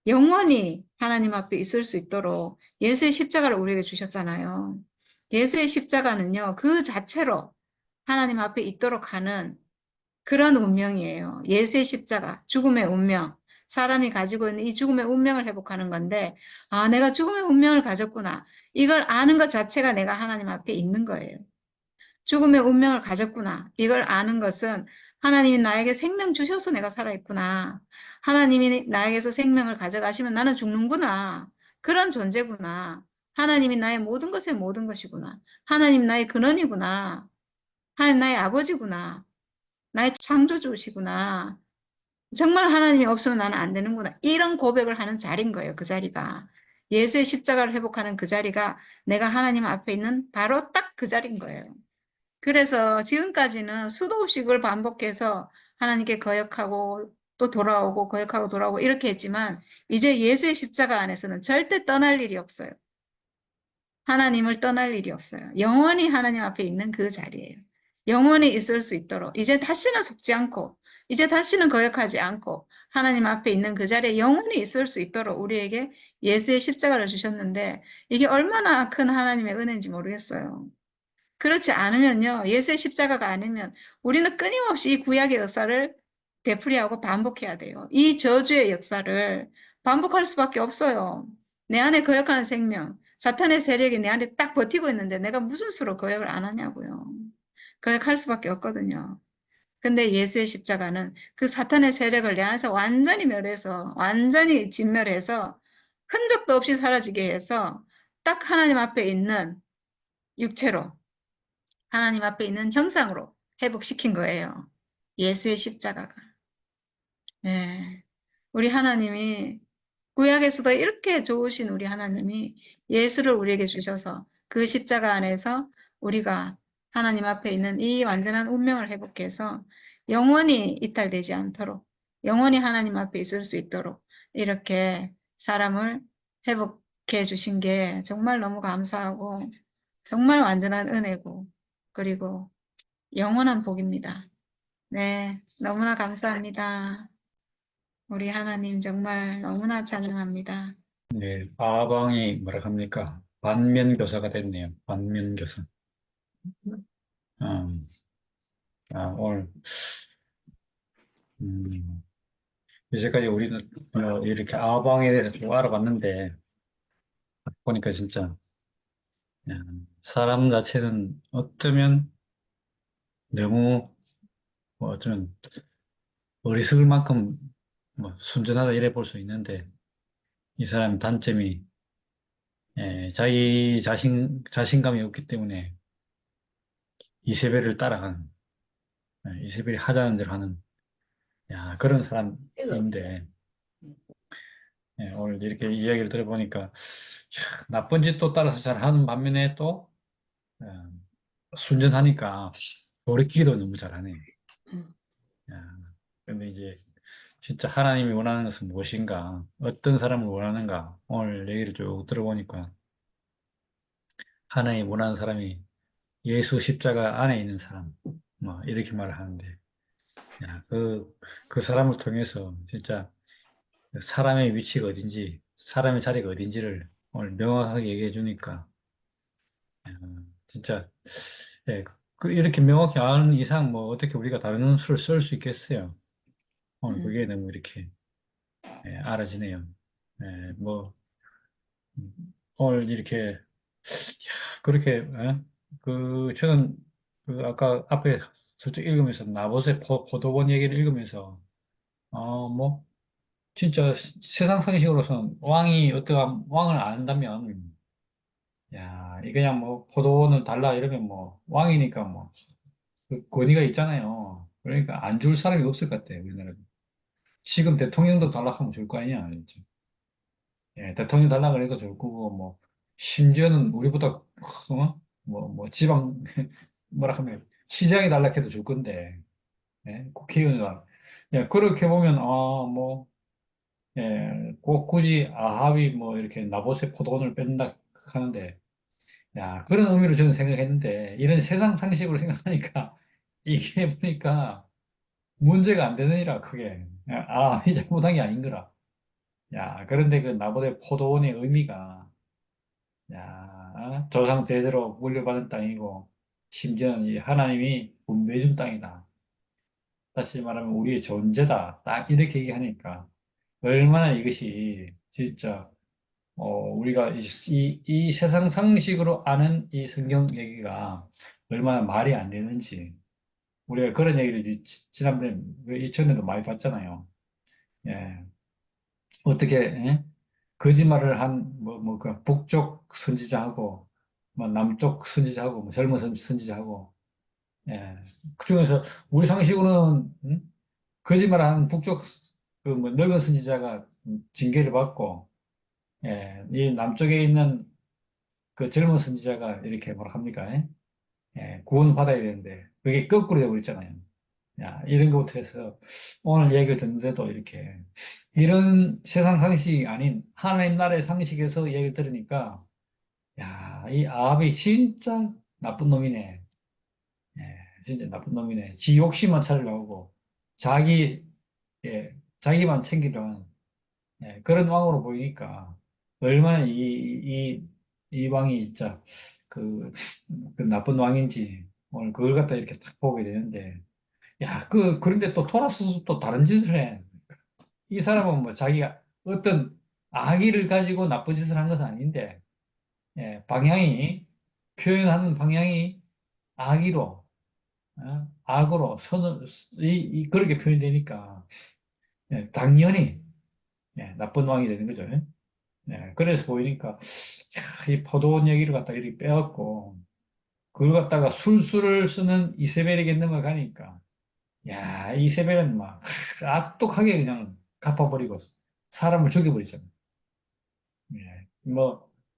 영원히 하나님 앞에 있을 수 있도록 예수의 십자가를 우리에게 주셨잖아요. 예수의 십자가는요, 그 자체로 하나님 앞에 있도록 하는 그런 운명이에요. 예수의 십자가, 죽음의 운명. 사람이 가지고 있는 이 죽음의 운명을 회복하는 건데, 아, 내가 죽음의 운명을 가졌구나. 이걸 아는 것 자체가 내가 하나님 앞에 있는 거예요. 죽음의 운명을 가졌구나. 이걸 아는 것은 하나님이 나에게 생명 주셔서 내가 살아있구나. 하나님이 나에게서 생명을 가져가시면 나는 죽는구나. 그런 존재구나. 하나님이 나의 모든 것의 모든 것이구나. 하나님 나의 근원이구나. 하나님 나의 아버지구나. 나의 창조주시구나. 정말 하나님이 없으면 나는 안 되는구나. 이런 고백을 하는 자리인 거예요, 그 자리가. 예수의 십자가를 회복하는 그 자리가 내가 하나님 앞에 있는 바로 딱 그 자리인 거예요. 그래서 지금까지는 수도 없이 그걸 반복해서 하나님께 거역하고 또 돌아오고 거역하고 돌아오고 이렇게 했지만 이제 예수의 십자가 안에서는 절대 떠날 일이 없어요. 하나님을 떠날 일이 없어요. 영원히 하나님 앞에 있는 그 자리예요. 영원히 있을 수 있도록 이제 다시는 속지 않고 이제 다시는 거역하지 않고 하나님 앞에 있는 그 자리에 영원히 있을 수 있도록 우리에게 예수의 십자가를 주셨는데 이게 얼마나 큰 하나님의 은혜인지 모르겠어요. 그렇지 않으면요, 예수의 십자가가 아니면 우리는 끊임없이 이 구약의 역사를 되풀이하고 반복해야 돼요. 이 저주의 역사를 반복할 수밖에 없어요. 내 안에 거역하는 생명, 사탄의 세력이 내 안에 딱 버티고 있는데 내가 무슨 수로 거역을 안 하냐고요. 거역할 수밖에 없거든요. 근데 예수의 십자가는 그 사탄의 세력을 내 안에서 완전히 멸해서, 완전히 진멸해서 흔적도 없이 사라지게 해서 딱 하나님 앞에 있는 육체로 하나님 앞에 있는 형상으로 회복시킨 거예요. 예수의 십자가가. 네. 우리 하나님이 구약에서도 이렇게 좋으신 우리 하나님이 예수를 우리에게 주셔서 그 십자가 안에서 우리가 하나님 앞에 있는 이 완전한 운명을 회복해서 영원히 이탈되지 않도록 영원히 하나님 앞에 있을 수 있도록 이렇게 사람을 회복해 주신 게 정말 너무 감사하고 정말 완전한 은혜고 그리고 영원한 복입니다. 네, 너무나 감사합니다. 우리 하나님 정말 너무나 찬양합니다. 네, 아방이 뭐라 합니까? 반면교사가 됐네요. 반면교사. 음, 오늘, 음, 이제까지 우리는 이렇게 아방에 대해서 좀 알아봤는데, 보니까 진짜, 사람 자체는 어쩌면 너무, 뭐 어쩌면 어리석을 만큼 뭐 순전하다 이래 볼 수 있는데, 이 사람 단점이, 자기 자신감이 없기 때문에 이세벨을 따라가는, 이세벨이 하자는 대로 하는 야, 그런 이거, 사람인데, 예, 오늘 이렇게 이야기를 들어보니까, 나쁜 짓도 따라서 잘 하는 반면에 또, 어, 순전하니까, 돌이키기도 너무 잘하네. 음, 야, 근데 이제, 진짜 하나님이 원하는 것은 무엇인가, 어떤 사람을 원하는가, 오늘 얘기를 쭉 들어보니까, 하나님이 원하는 사람이 예수 십자가 안에 있는 사람, 뭐, 이렇게 말을 하는데, 야, 그 사람을 통해서 진짜 사람의 위치가 어딘지, 사람의 자리가 어딘지를 오늘 명확하게 얘기해 주니까, 진짜, 예, 이렇게 명확히 아는 이상 뭐 어떻게 우리가 다른 수를 쓸 수 있겠어요. 오늘 음, 그게 너무 이렇게, 예, 알아지네요. 예, 뭐, 오늘 이렇게, 그렇게, 저는 아까 앞에 슬쩍 읽으면서 나봇의 포도원 얘기를 읽으면서, 뭐, 진짜 세상 상식으로서는 왕을 안 한다면, 야, 이 그냥 뭐 포도원을 달라 이러면 뭐 왕이니까 뭐 그 권위가 있잖아요. 그러니까 안 줄 사람이 없을 것 같아요, 우리나라도. 지금 대통령도 달라하면 줄 거 아니야, 진짜. 예, 대통령 달라 그래도 줄 거고 뭐 심지어는 우리보다 뭐 지방 뭐라 하면 시장이 달라 해도 줄 건데, 예, 국회의원이 달라. 예, 그렇게 보면 뭐 예, 꼭 굳이 아합이 뭐 이렇게 나봇의 포도원을 뺀다 하는데, 야, 그런 의미로 저는 생각했는데, 이런 세상 상식으로 생각하니까, 이게 보니까 문제가 안 되느니라, 크게. 이 잘못한 게 아닌 거라. 야, 그런데 그 나보다 포도원의 의미가, 야, 조상 대대로 물려받은 땅이고, 심지어는 이 하나님이 분배해준 땅이다. 다시 말하면 우리의 존재다. 딱 이렇게 얘기하니까, 얼마나 이것이 진짜, 우리가 이 세상 상식으로 아는 이 성경 얘기가 얼마나 말이 안 되는지, 우리가 그런 얘기를 지난번에 이전에도 많이 봤잖아요. 예. 어떻게, 예? 거짓말을 그 북쪽 선지자하고, 뭐 남쪽 선지자하고, 뭐 젊은 선지자하고, 예. 그 중에서 우리 상식으로는, 거짓말하는 북쪽 그 뭐 늙은 선지자가 징계를 받고, 예. 이 남쪽에 있는 그 젊은 선지자가 이렇게 뭐라 합니까? 예? 예, 구원받아야 되는데, 그게 거꾸로 되어버렸잖아요. 야, 이런 것부터 해서 오늘 얘기를 듣는데도 이렇게 이런 세상 상식이 아닌 하나님 나라의 상식에서 얘기를 들으니까 야, 이 아합이 진짜 나쁜 놈이네. 예, 진짜 나쁜 놈이네. 지 욕심만 차리려고 자기 자기만 챙기려는 그런 왕으로 보이니까 얼마나 이 왕이 진짜 그, 그 나쁜 왕인지 오늘 그걸 갖다 이렇게 딱 보게 되는데 야, 그런데 또 돌아서서 또 다른 짓을 해. 이 사람은 뭐 자기가 어떤 악의를 가지고 나쁜 짓을 한 것은 아닌데, 방향이, 표현하는 방향이 악의로, 악으로, 그렇게 표현되니까, 당연히, 나쁜 왕이 되는 거죠. 그래서 보이니까, 야, 이 포도원 얘기를 갖다가 이렇게 빼갖고, 그걸 갖다가 술수를 쓰는 이세벨에게 넘어가니까, 야, 이세벨은 막 악독하게 그냥 갚아버리고 사람을 죽여버리잖아.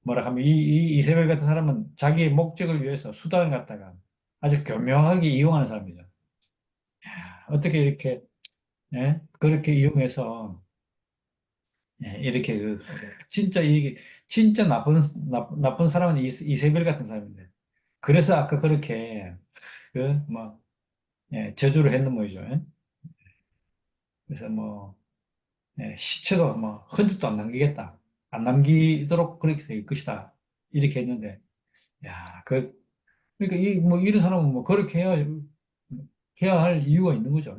뭐라 하면 이세벨 같은 사람은 자기의 목적을 위해서 수단을 갖다가 아주 교묘하게 이용하는 사람이죠. 어떻게 이렇게 그렇게 이용해서 이렇게 진짜 이게 진짜 나쁜 사람은 이세벨 같은 사람인데 그래서 아까 그렇게 그뭐 저주를 했는 모이죠. 그래서 뭐 시체도 뭐 흔적도 안 남기겠다. 안 남기도록 그렇게 될 것이다. 이렇게 했는데, 야, 그러니까 뭐 이런 사람은 뭐 그렇게 해야 할 이유가 있는 거죠.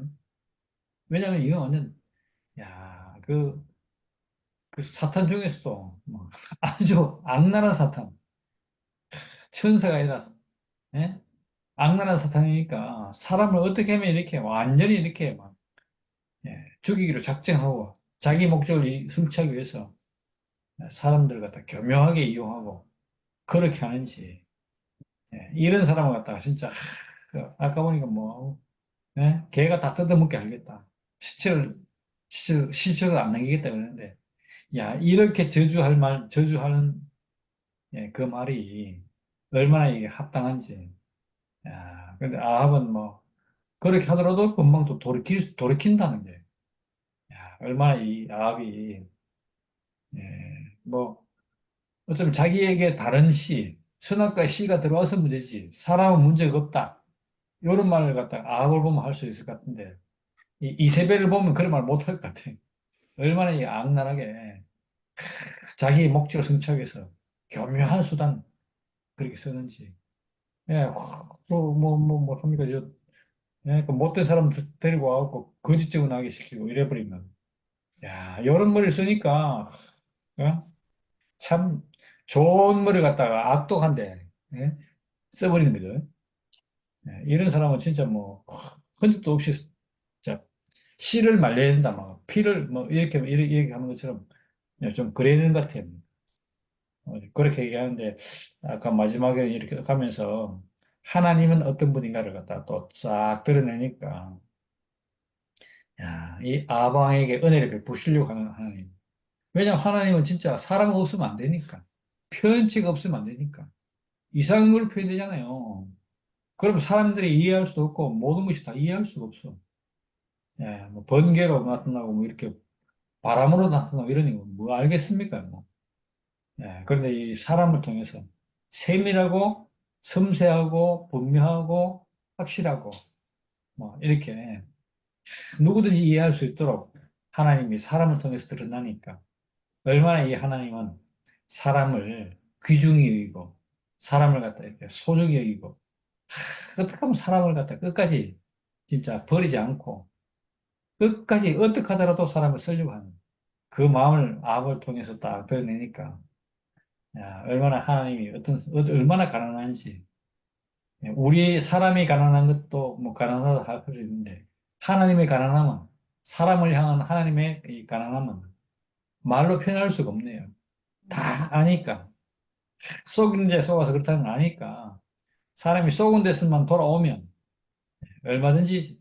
왜냐하면 이건 완전, 야, 그 사탄 중에서도 뭐 아주 악랄한 사탄, 천사가 아니라, 예? 악랄한 사탄이니까 사람을 어떻게 하면 이렇게 완전히 이렇게 막, 죽이기로 작정하고 자기 목적을 성취하기 위해서 사람들 갖다 교묘하게 이용하고 그렇게 하는지 이런 사람을 갖다가 진짜 아까 보니까 뭐 개가 다 뜯어먹게 알겠다. 시체를, 시체가 안 남기겠다 그러는데, 야, 이렇게 저주하는, 예, 그 말이 얼마나 이게 합당한지. 야, 근데 아합은 뭐, 그렇게 하더라도 금방 또 돌이킨다는 게, 야, 얼마나 이 아합이, 예, 뭐, 어쩌면 자기에게 다른 선악과의 씨가 들어와서 문제지, 사람은 문제가 없다. 이런 말을 갖다가 아합을 보면 할 수 있을 것 같은데, 이세벨을 보면 그런 말 못 할 것 같아. 얼마나 이 악랄하게 자기의 목적을 성취하기 위해서 교묘한 수단 그렇게 쓰는지. 예, 뭐 합니까? 예, 그 못된 사람 데리고 와갖고 거짓 증언하게 시키고 이래버리면. 야, 이런 머리를 쓰니까, 어? 참 좋은 머리 갖다가 악독한데, 예? 써버리는 거죠. 예, 이런 사람은 진짜 뭐, 흔적도 없이, 자, 씨를 말려야 된다, 막, 피를 뭐, 이렇게 하는 것처럼 예, 좀 그래야 되는 것 같아요. 그렇게 얘기하는데, 아까 마지막에 이렇게 가면서, 하나님은 어떤 분인가를 갖다 또 싹 드러내니까, 야, 이 아방에게 은혜를 베푸시려고 하는 하나님. 왜냐하면 하나님은 진짜 사람 없으면 안 되니까. 표현치가 없으면 안 되니까. 이상한 걸 표현되잖아요. 그러면 사람들이 이해할 수도 없고, 모든 것이 다 이해할 수가 없어. 예, 뭐 번개로 나타나고, 뭐 이렇게 바람으로 나타나고 이러니 뭐 알겠습니까? 뭐. 예, 그런데 이 사람을 통해서 세밀하고 섬세하고 분명하고 확실하고 뭐 이렇게 누구든지 이해할 수 있도록 하나님이 사람을 통해서 드러나니까 얼마나 이 하나님은 사람을 귀중히 여기고 사람을 갖다 이렇게 소중히 여기고 어떻게 하면 사람을 갖다 끝까지 진짜 버리지 않고 끝까지 어떻게 하더라도 사람을 쓰려고 하는 그 마음을 아합을 통해서 딱 드러내니까 야, 얼마나 하나님이 얼마나 가난한지. 우리 사람이 가난한 것도 뭐 가난하다 할 수 있는데, 하나님의 가난함은, 사람을 향한 하나님의 이 가난함은 말로 표현할 수가 없네요. 다 아니까. 속은 데 속아서 그렇다는 걸 아니까. 사람이 속은 데서만 돌아오면 얼마든지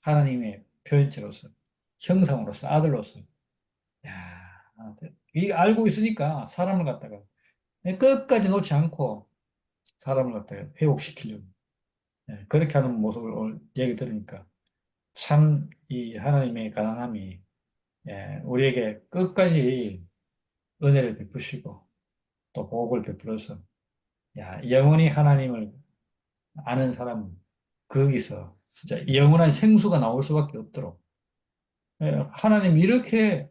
하나님의 표현체로서, 형상으로서, 아들로서, 야, 이 알고 있으니까 사람을 갖다가 끝까지 놓지 않고 사람을 갖다가 회복시키려고. 예, 그렇게 하는 모습을 오늘 얘기 들으니까 참 이 하나님의 가난함이 예, 우리에게 끝까지 은혜를 베푸시고 또 복을 베풀어서 야, 영원히 하나님을 아는 사람은 거기서 진짜 영원한 생수가 나올 수밖에 없도록 예, 하나님 이렇게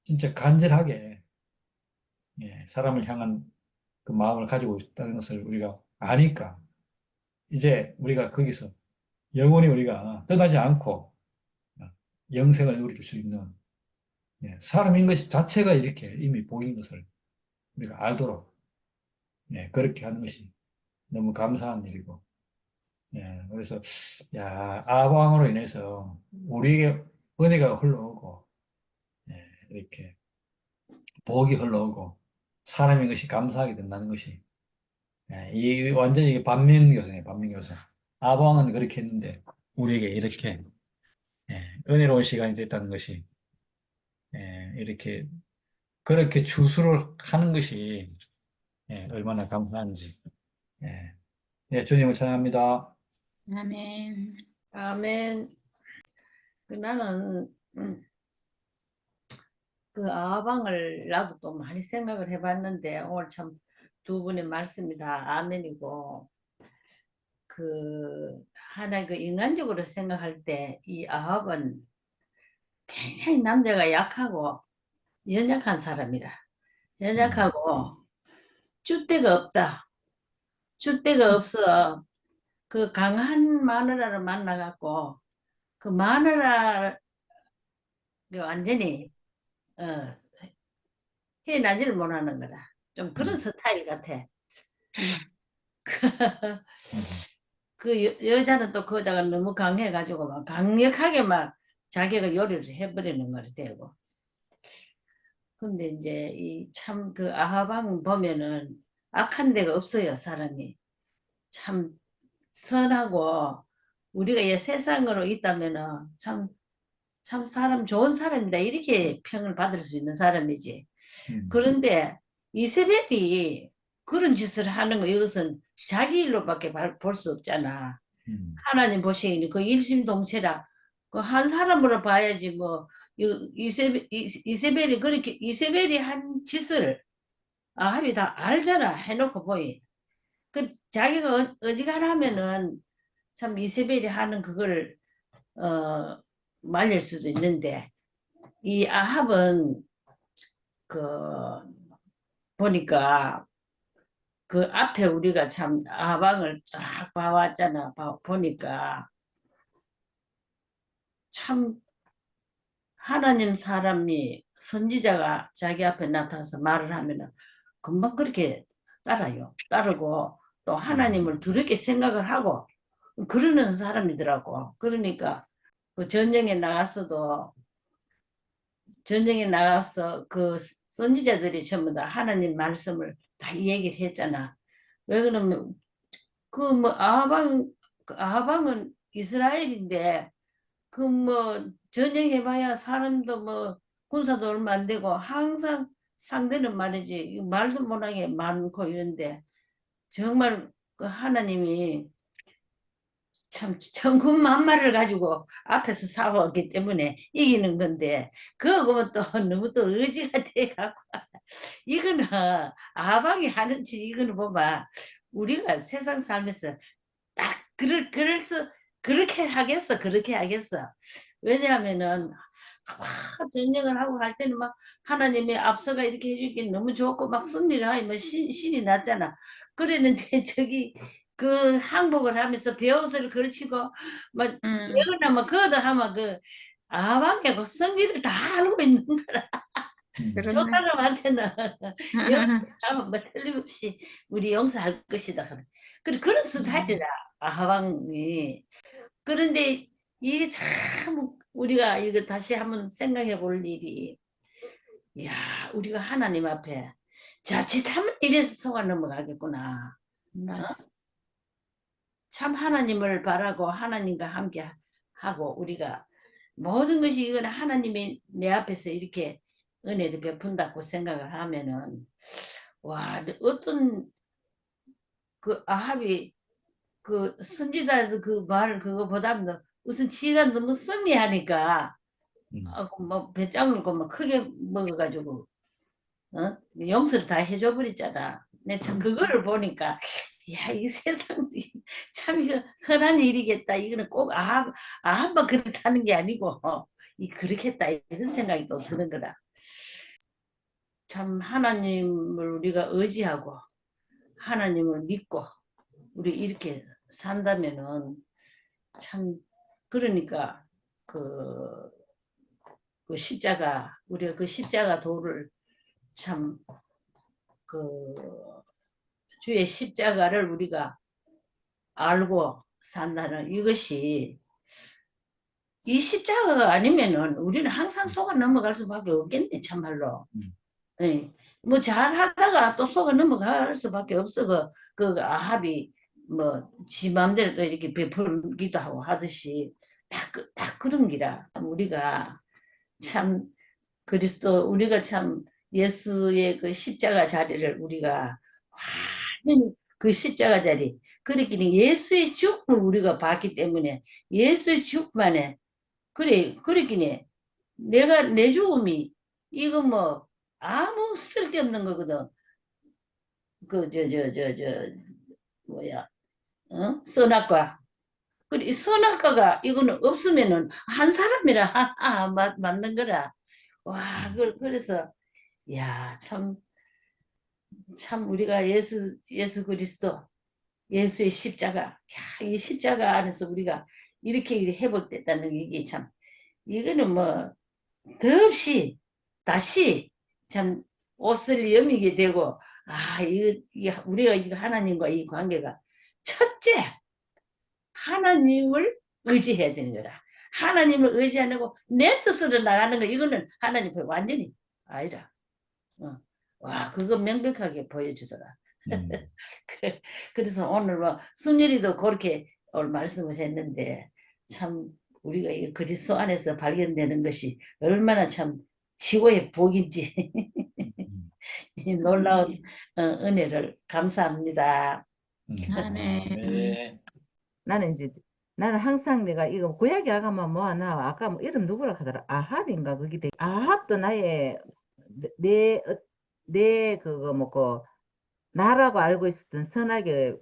진짜 간절하게 예, 사람을 향한 그 마음을 가지고 있다는 것을 우리가 아니까 이제 우리가 거기서 영원히 우리가 떠나지 않고 영생을 누릴 수 있는 예, 사람인 것 자체가 이렇게 이미 복인 것을 우리가 알도록 예, 그렇게 하는 것이 너무 감사한 일이고 예, 그래서 야, 아방으로 인해서 우리에게 은혜가 흘러오고 예, 이렇게 복이 흘러오고 사람인 것이 감사하게 된다는 것이 예, 이 완전히 이게 반면교사네요, 반면교사. 아방은 그렇게 했는데 우리에게 이렇게 예, 은혜로운 시간이 됐다는 것이 이렇게 그렇게 주수를 하는 것이 얼마나 감사한지. 예, 주님을 찬양합니다. 아멘. 아멘. 나는 그 아방을 나도 또 많이 생각을 해봤는데 오늘 참 두 분의 말씀이 다 아멘이고 그 하나 그 인간적으로 생각할 때 이 아합은 굉장히 남자가 약하고 연약한 사람이라 연약하고 줏대가 없다. 줏대가 없어 그 강한 마누라를 만나갖고 그 마누라 완전히 어, 해나지를 못하는 거라. 좀 그런 스타일 같아. 음, 그 여자는 또 거기다가 너무 강해가지고 막 강력하게 막 자기가 요리를 해버리는 거를 되고. 근데 이제 이 참 그 아하방 보면은 악한 데가 없어요, 사람이. 참 선하고 우리가 이 세상으로 있다면은 참 참 사람 좋은 사람이다 이렇게 평을 받을 수 있는 사람이지. 음, 그런데 이세벨이 그런 짓을 하는 거 이것은 자기 일로밖에 볼 수 없잖아. 음, 하나님 보시기에는 그 일심동체라 그 한 사람으로 봐야지 뭐 이세벨이 그렇게 이세벨이 한 짓을 아합이 다 알잖아. 해놓고 보이. 그 자기가 어지간하면은 참 이세벨이 하는 그걸 말릴 수도 있는데 이 아합은 그 보니까 그 앞에 우리가 참 아방을 쫙 봐왔잖아. 보니까 참 하나님 사람이 선지자가 자기 앞에 나타나서 말을 하면은 금방 그렇게 따라요. 따르고 또 하나님을 두렵게 생각을 하고 그러는 사람이더라고. 그러니까 그 전쟁에 나가서 그 선지자들이 전부 다 하나님 말씀을 다 얘기를 했잖아. 왜 그러면 그 뭐 아하방은 이스라엘인데 그 뭐 전쟁해봐야 사람도 뭐 군사도 얼마 안 되고 항상 상대는 말이지 말도 못하게 많고 이런데 정말 그 하나님이 참 천군만마를 가지고 앞에서 싸웠기 때문에 이기는 건데 그거는 또 너무 또 의지가 돼갖고 이거는 아방이 하는 짓 이거는 보면 우리가 세상 살면서 딱 그렇게 하겠어 그렇게 하겠어. 왜냐하면은 전쟁을 하고 할 때는 막 하나님의 앞서가 이렇게 해주기 너무 좋고 막 승리를 하면 뭐 신이 났잖아. 그랬는데 저기 그 항복을 하면서 베옷을 걸치고 막 음, 예거나 뭐 그거도 하면 그 아방에 그 승리를 다 알고 있는 거야. 저 그렇네. 사람한테는 영뭐 틀림없이 우리 용서할 것이다. 그런 음, 스타일이라 아방이. 그런데 이게 참 우리가 이거 다시 한번 생각해 볼 일이 야 우리가 하나님 앞에 자칫하면 이래서 속아 넘어가겠구나. 어? 맞아. 참 하나님을 바라고 하나님과 함께 하고 우리가 모든 것이 이거는 하나님이 내 앞에서 이렇게 은혜를 베푼다고 생각을 하면은 와 어떤 그 아합이 그 선지자에서 그 말 그거보다는 우선 지가 너무 섭리하니까 음, 뭐 배짱을 뭐 크게 먹어가지고 용서를 다 해줘 버렸잖아. 내 참 그거를 보니까 야 이 세상 참 이거 흔한 일이겠다. 이거는 꼭 아합만 그렇다는 게 아니고 이 그렇겠다 이런 생각이 또 드는 거다. 참 하나님을 우리가 의지하고 하나님을 믿고 우리 이렇게 산다면은 참 그러니까 그, 그 십자가 우리가 그 십자가 도를 참 그 주의 십자가를 우리가 알고 산다는 이것이 이 십자가가 아니면은 우리는 항상 속아 넘어갈 수밖에 없겠네 참말로. 음, 예. 뭐 잘하다가 또 속아 넘어갈 수밖에 없어. 그 아합이 뭐 지 맘대로 또 이렇게 베풀기도 하고 하듯이 딱 그런 기라. 우리가 참 그리스도 우리가 참 예수의 그 십자가 자리를 우리가 완전히 그 십자가 자리 그렇기는 예수의 죽음을 우리가 봤기 때문에 예수의 죽음만에 그래 그렇기는 내가 내 죽음이 이거 뭐 아무 쓸데없는 거거든. 그 저 뭐야 선악과 그래 선악과가 이거는 없으면은 한 사람이라 맞는 거라. 와 음, 그래서 야 참 우리가 예수 그리스도 예수의 십자가 야, 이 십자가 안에서 우리가 이렇게 회복됐다는 이게 참 이거는 뭐 더없이 다시 참 옷을 여미게 되고 이거 우리가 이거 하나님과 이 관계가 첫째 하나님을 의지해야 되는 거다. 하나님을 의지 안 하고 내 뜻으로 나가는 거 이거는 하나님 완전히 아니라. 어. 와 그거 명백하게 보여주더라. 음, 그래서 오늘 뭐 순열이도 그렇게 오늘 말씀을 했는데 참 우리가 이 그리스도 안에서 발견되는 것이 얼마나 참 최고의 복인지 이 놀라운 은혜를 감사합니다. 아멘. 네. 나는 이제 나는 항상 내가 이거 구약에 가면 뭐 하나 아까 뭐 이름 누구라 하더라 아합인가 그게 아합도 나의 내 그거 뭐고 나라고 알고 있었던 선악의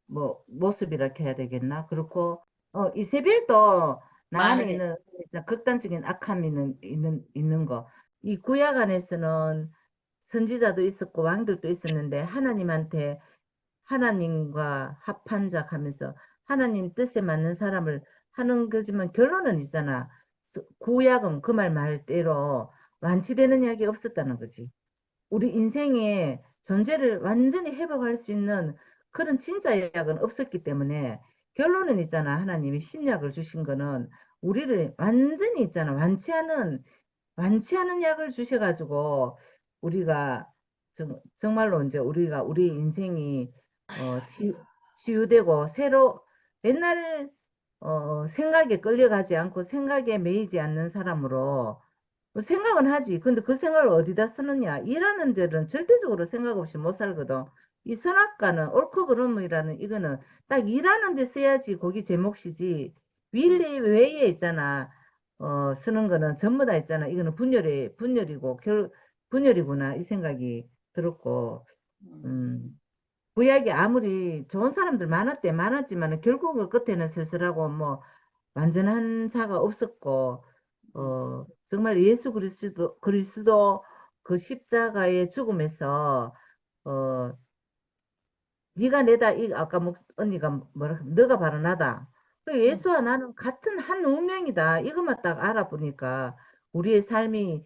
뭐 모습이라 해야 되겠나 그렇고 이세벨도 나 안에 마늘에 있는 극단적인 악함이 있는 거 이 구약 안에서는 선지자도 있었고 왕들도 있었는데 하나님한테 하나님과 합한 자 하면서 하나님 뜻에 맞는 사람을 하는 거지만 결론은 있잖아. 구약은 그 말대로 완치되는 약이 없었다는 거지. 우리 인생의 존재를 완전히 회복할 수 있는 그런 진짜 약은 없었기 때문에 결론은 있잖아. 하나님이 신약을 주신 거는 우리를 완전히 있잖아. 완치하는 약을 주셔가지고 우리가 정말로 이제 우리가 우리 인생이 치유되고 새로 옛날 생각에 끌려가지 않고 생각에 매이지 않는 사람으로 생각은 하지. 근데 그 생각을 어디다 쓰느냐? 일하는 데는 절대적으로 생각 없이 못 살거든. 이 선악과는 옳고 그름이라는 이거는 딱 일하는 데 써야지 거기 제 몫이지. 윌리 외에 있잖아. 쓰는 거는 전부 다 있잖아. 이거는 분열이고 분열이구나 이 생각이 들었고 구약이 아무리 좋은 사람들 많았지만 결국은 끝에는 슬슬하고 뭐 완전한 자가 없었고 정말 예수 그리스도 그 십자가의 죽음에서 어 네가 내다 이 아까 언니가 뭐라 너가 바로 나다. 그 예수와 나는 같은 한 운명이다. 이것만 딱 알아보니까 우리의 삶의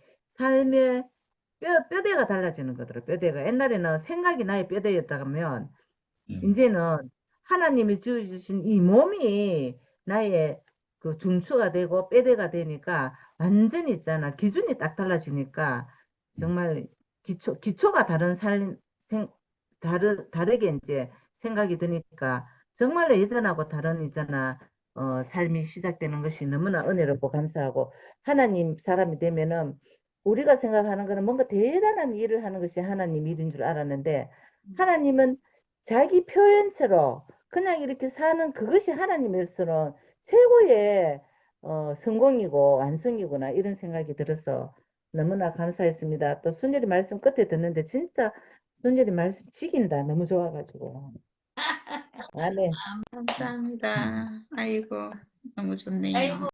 뼈대가 달라지는 거더라. 뼈대가 옛날에는 생각이 나의 뼈대였다면 이제는 하나님이 주신 이 몸이 나의 그 중추가 되고 뼈대가 되니까 완전히 있잖아. 기준이 딱 달라지니까 정말 기초가 다르게 이제 생각이 드니까 정말로 예전하고 다른 있잖아. 삶이 시작되는 것이 너무나 은혜롭고 감사하고 하나님 사람이 되면은 우리가 생각하는 거는 뭔가 대단한 일을 하는 것이 하나님 일인 줄 알았는데 하나님은 자기 표현처럼 그냥 이렇게 사는 그것이 하나님으로서는 최고의 성공이고 완성이구나 이런 생각이 들어서 너무나 감사했습니다. 또 순절이 말씀 끝에 듣는데 진짜 순절이 말씀 지긴다. 너무 좋아가지고. 아멘. 감사합니다. 아이고, 너무 좋네요. 아이고.